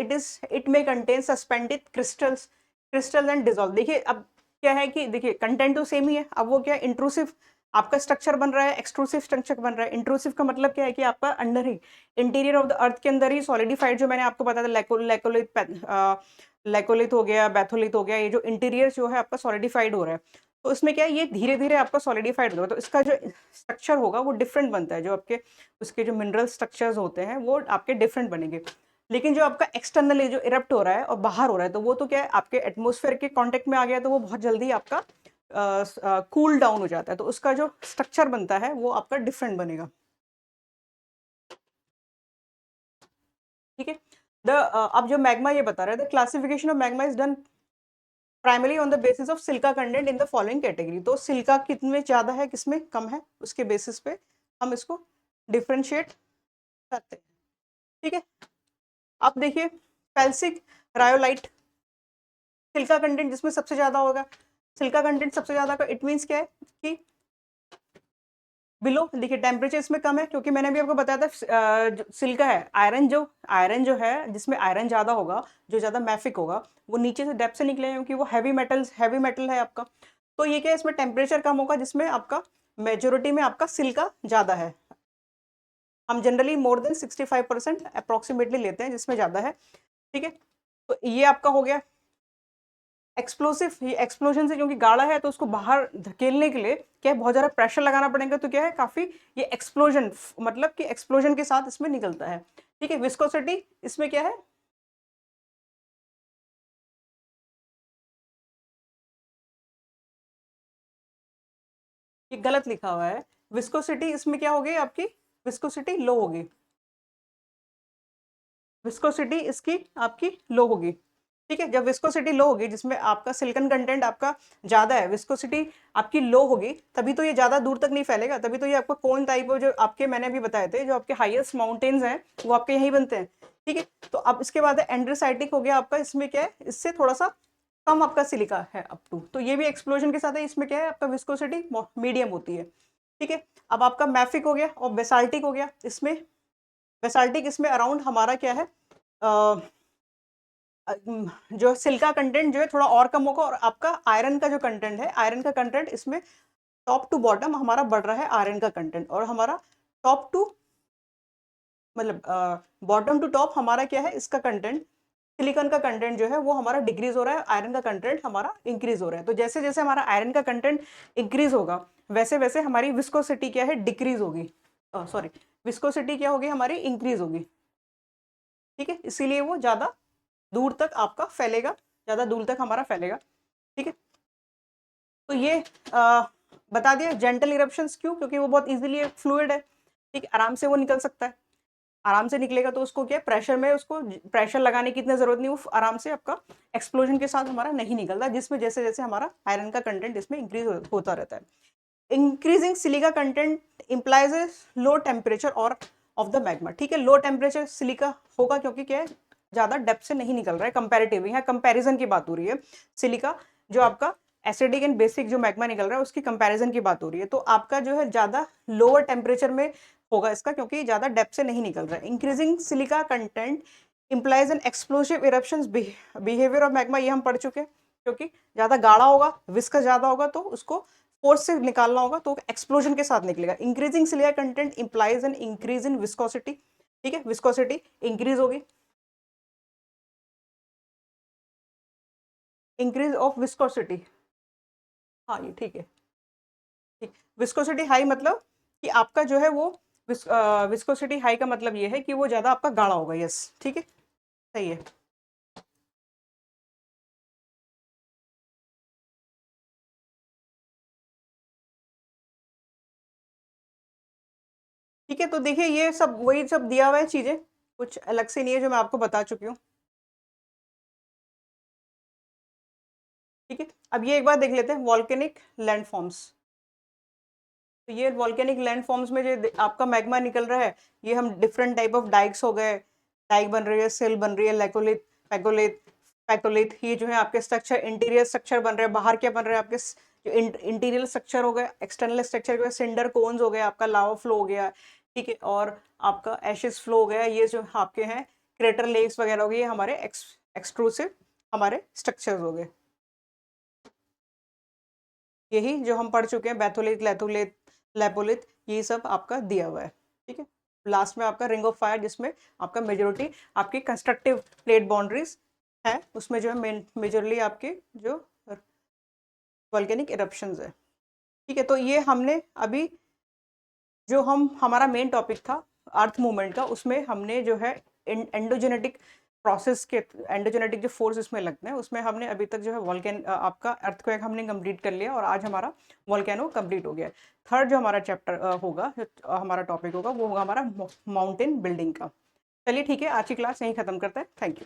it may contain suspended crystal and dissolve. देखिए अब क्या है कि देखिए कंटेंट तो सेम ही है, अब वो क्या इंट्रूसिव आपका स्ट्रक्चर बन रहा है, एक्सट्रूसिव स्ट्रक्चर बन रहा है। इंट्रूसिव का मतलब क्या है कि आपका अंदर ही इंटीरियर ऑफ द अर्थ के अंदर ही सॉलिडिफाइड, जो मैंने आपको बताया था लैकोलिथ हो गया, बैथोलिथ हो गया, ये जो इंटीरियर जो है आपका सॉलिडिफाइड हो रहा है, तो इसमें क्या है ये धीरे धीरे आपका सॉलिडिफाइड होगा, तो इसका जो स्ट्रक्चर होगा वो डिफरेंट बनता है। जो आपके उसके जो मिनरल स्ट्रक्चर्स होते हैं वो आपके डिफरेंट बनेंगे। लेकिन जो आपका एक्सटर्नली जो इरप्ट हो रहा है और बाहर हो रहा है, तो वो तो क्या है आपके एटमोस्फेयर के कांटेक्ट में आ गया, तो वो बहुत जल्दी आपका कूल डाउन हो जाता है, तो उसका जो स्ट्रक्चर बनता है वो आपका डिफरेंट बनेगा। ठीक है, अब जो मैग्मा ये बता रहा है, the classification of magma is done primary on the basis of Chilka content in the following category. तो सिल्का कितने ज्यादा है, किसमें कम है, उसके बेसिस पे हम इसको डिफ्रेंशिएट करते हैं। ठीक है, अब देखिए फेल्सिक रायोलाइट, सिल्का कंटेंट जिसमें सबसे ज्यादा होगा, सिल्का कंटेंट सबसे ज्यादा का, इट मीन्स क्या है कि बिलो, देखिए टेम्परेचर इसमें कम है, क्योंकि मैंने भी आपको बताया था सिल्का है, आयरन जो है जिसमें आयरन ज्यादा होगा, जो ज्यादा मैफिक होगा, वो नीचे से डेप्थ से निकले, क्योंकि वो हैवी मेटल है आपका। तो ये क्या है, इसमें टेम्परेचर कम होगा, जिसमें आपका मेजोरिटी में आपका सिल्का ज्यादा है। हम जनरली मोर देन 65% अप्रोक्सीमेटली लेते हैं जिसमें ज्यादा है। ठीक है, तो ये आपका हो गया एक्सप्लोसिव। ये एक्सप्लोजन से क्योंकि गाढ़ा है तो उसको बाहर धकेलने के लिए क्या है बहुत ज्यादा प्रेशर लगाना पड़ेगा, तो क्या है काफी ये एक्सप्लोजन, मतलब कि एक्सप्लोजन के साथ इसमें निकलता है। ठीक है, विस्कोसिटी इसमें क्या है, ये गलत लिखा हुआ है। विस्कोसिटी इसमें क्या होगी आपकी, विस्कोसिटी लो होगी, विस्कोसिटी इसकी आपकी लो होगी। ठीक है, जब विस्कोसिटी लो होगी, जिसमें आपका सिलिकॉन कंटेंट आपका ज्यादा है, विस्कोसिटी आपकी लो होगी, तभी तो ये ज्यादा दूर तक नहीं फैलेगा, तभी तो ये आपका कोन टाइप जो आपके मैंने अभी बताए थे, जो आपके हाईएस्ट माउंटेन्स हैं वो आपके यहीं बनते हैं। ठीक है, तो अब इसके बाद एंड्रोसाइटिक हो गया आपका, इसमें क्या है इससे थोड़ा सा कम आपका सिलिका है अप टू, तो ये भी एक्सप्लोजन के साथ है, इसमें क्या है आपका विस्कोसिटी मीडियम होती है। ठीक है, अब आपका मैफिक हो गया और बेसाल्टिक हो गया। इसमें बेसाल्टिक इसमें अराउंड हमारा क्या है जो सिल्का कंटेंट जो है थोड़ा और कम होगा, और आपका आयरन का जो कंटेंट है, आयरन का कंटेंट इसमें टॉप टू बॉटम हमारा बढ़ रहा है आयरन का कंटेंट, और हमारा टॉप टू मतलब बॉटम टू टॉप हमारा क्या है इसका कंटेंट, सिलिकॉन का कंटेंट जो है वो हमारा डिक्रीज हो रहा है, आयरन का कंटेंट हमारा इंक्रीज हो रहा है। तो जैसे जैसे हमारा आयरन का कंटेंट इंक्रीज होगा, वैसे वैसे हमारी विस्कोसिटी क्या है डिक्रीज होगी, सॉरी विस्कोसिटी क्या होगी हमारी इंक्रीज होगी। ठीक है, इसीलिए वो ज्यादा दूर तक आपका फैलेगा, ज्यादा दूर तक हमारा फैलेगा। ठीक है, तो ये बता दिया जेंटल इरप्शंस क्यों, क्योंकि वो बहुत इजीली फ्लूइड है। ठीक है, आराम से वो निकल सकता है, आराम से निकलेगा, तो उसको क्या प्रेशर में उसको प्रेशर लगाने की इतनी जरूरत नहीं, वो आराम से आपका एक्सप्लोजन के साथ हमारा नहीं निकलता, जिसमें जैसे जैसे हमारा आयरन का कंटेंट इसमें इंक्रीज होता रहता है। Increasing silica content implies A low temperature और ऑफ द मैग्मा। ठीक है, लो टेम्परेचर सिलिका होगा, क्योंकि क्या है ज्यादा डेप्थ से नहीं निकल रहा है कंपैरेटिवली, यहाँ कंपैरिजन की बात हो रही है। सिलिका जो आपका एसिडिक एंड बेसिक जो मैग्मा निकल रहा है उसकी कंपैरिजन की बात हो रही है, तो आपका जो है ज्यादा लोअर टेम्परेचर में होगा इसका, क्योंकि ज्यादा डेप्थ से नहीं निकल रहा है। Increasing silica content implies an explosive eruptions behaviour of magma, ये हम पढ़ चुके हैं, क्योंकि ज्यादा गाढ़ा होगा, विस्कस ज्यादा होगा, तो उसको फोर्स से निकालना होगा, तो एक्सप्लोजन के साथ निकलेगा। Increasing silica content implies an increase in viscosity. ठीक है, विस्कोसिटी इंक्रीज होगी, इंक्रीज ऑफ विस्कोसिटी, हाँ ये ठीक है, ठीक। विस्कोसिटी हाई मतलब कि आपका जो है वो विस्कोसिटी हाई का मतलब ये है कि वो ज़्यादा आपका गाढ़ा होगा, यस ठीक है, सही है। ठीक है, तो देखिए ये सब वही सब दिया हुआ है चीज़ें, कुछ अलग से नहीं है, जो मैं आपको बता चुकी हूँ। ठीक है, अब ये एक बार देख लेते हैं वॉल्केनिक लैंडफॉर्म्स। तो ये वॉल्केनिक लैंडफॉर्म्स में जो आपका मैग्मा निकल रहा है, ये हम डिफरेंट टाइप ऑफ डाइक्स हो गए, डाइक बन रही है, सिल बन रही है, लैकोलिथ, पैकोलिथ, पैकोलिथ, ये जो है आपके स्ट्रक्चर, इंटीरियर स्ट्रक्चर बन रहे हैं, बाहर क्या बन रहा है आपके जो इंटीरियर स्ट्रक्चर हो गया, एक्सटर्नल स्ट्रक्चर हो गया, सिंडर कोन्स हो गया, आपका लावा फ्लो हो गया, ठीक है, और आपका एशिस फ्लो हो गया, ये जो आपके हैं क्रेटर लेक्स वगैरह हो गए, ये हमारे एक्सट्रूसिव हमारे स्ट्रक्चर्स हो गए। यही जो हम पढ़ चुके हैं, बैथोलिथ, लैथोलिथ, लैपोलिथ, ये सब आपका दिया हुआ है। ठीक है, लास्ट में आपका रिंग ऑफ फायर, जिसमें आपका मेजोरिटी आपकी कंस्ट्रक्टिव प्लेट बाउंड्रीज है, उसमें जो है मेजरली आपके जो वॉल्केनिक इरप्शंस है। ठीक है, तो ये हमने अभी जो हमारा मेन टॉपिक था अर्थ मूवमेंट का, उसमें हमने जो है एंडोजेनेटिक प्रोसेस के, एंडोजेनेटिक जो फोर्स इसमें लगते हैं, उसमें हमने अभी तक जो है वॉल्केन आपका अर्थक्वेक हमने कंप्लीट कर लिया, और आज हमारा वॉल्केनो कंप्लीट हो गया। थर्ड जो हमारा चैप्टर होगा, जो हमारा टॉपिक होगा, वो होगा हमारा माउंटेन बिल्डिंग का। चलिए ठीक है, आज की क्लास यहीं खत्म करते हैं, थैंक यू।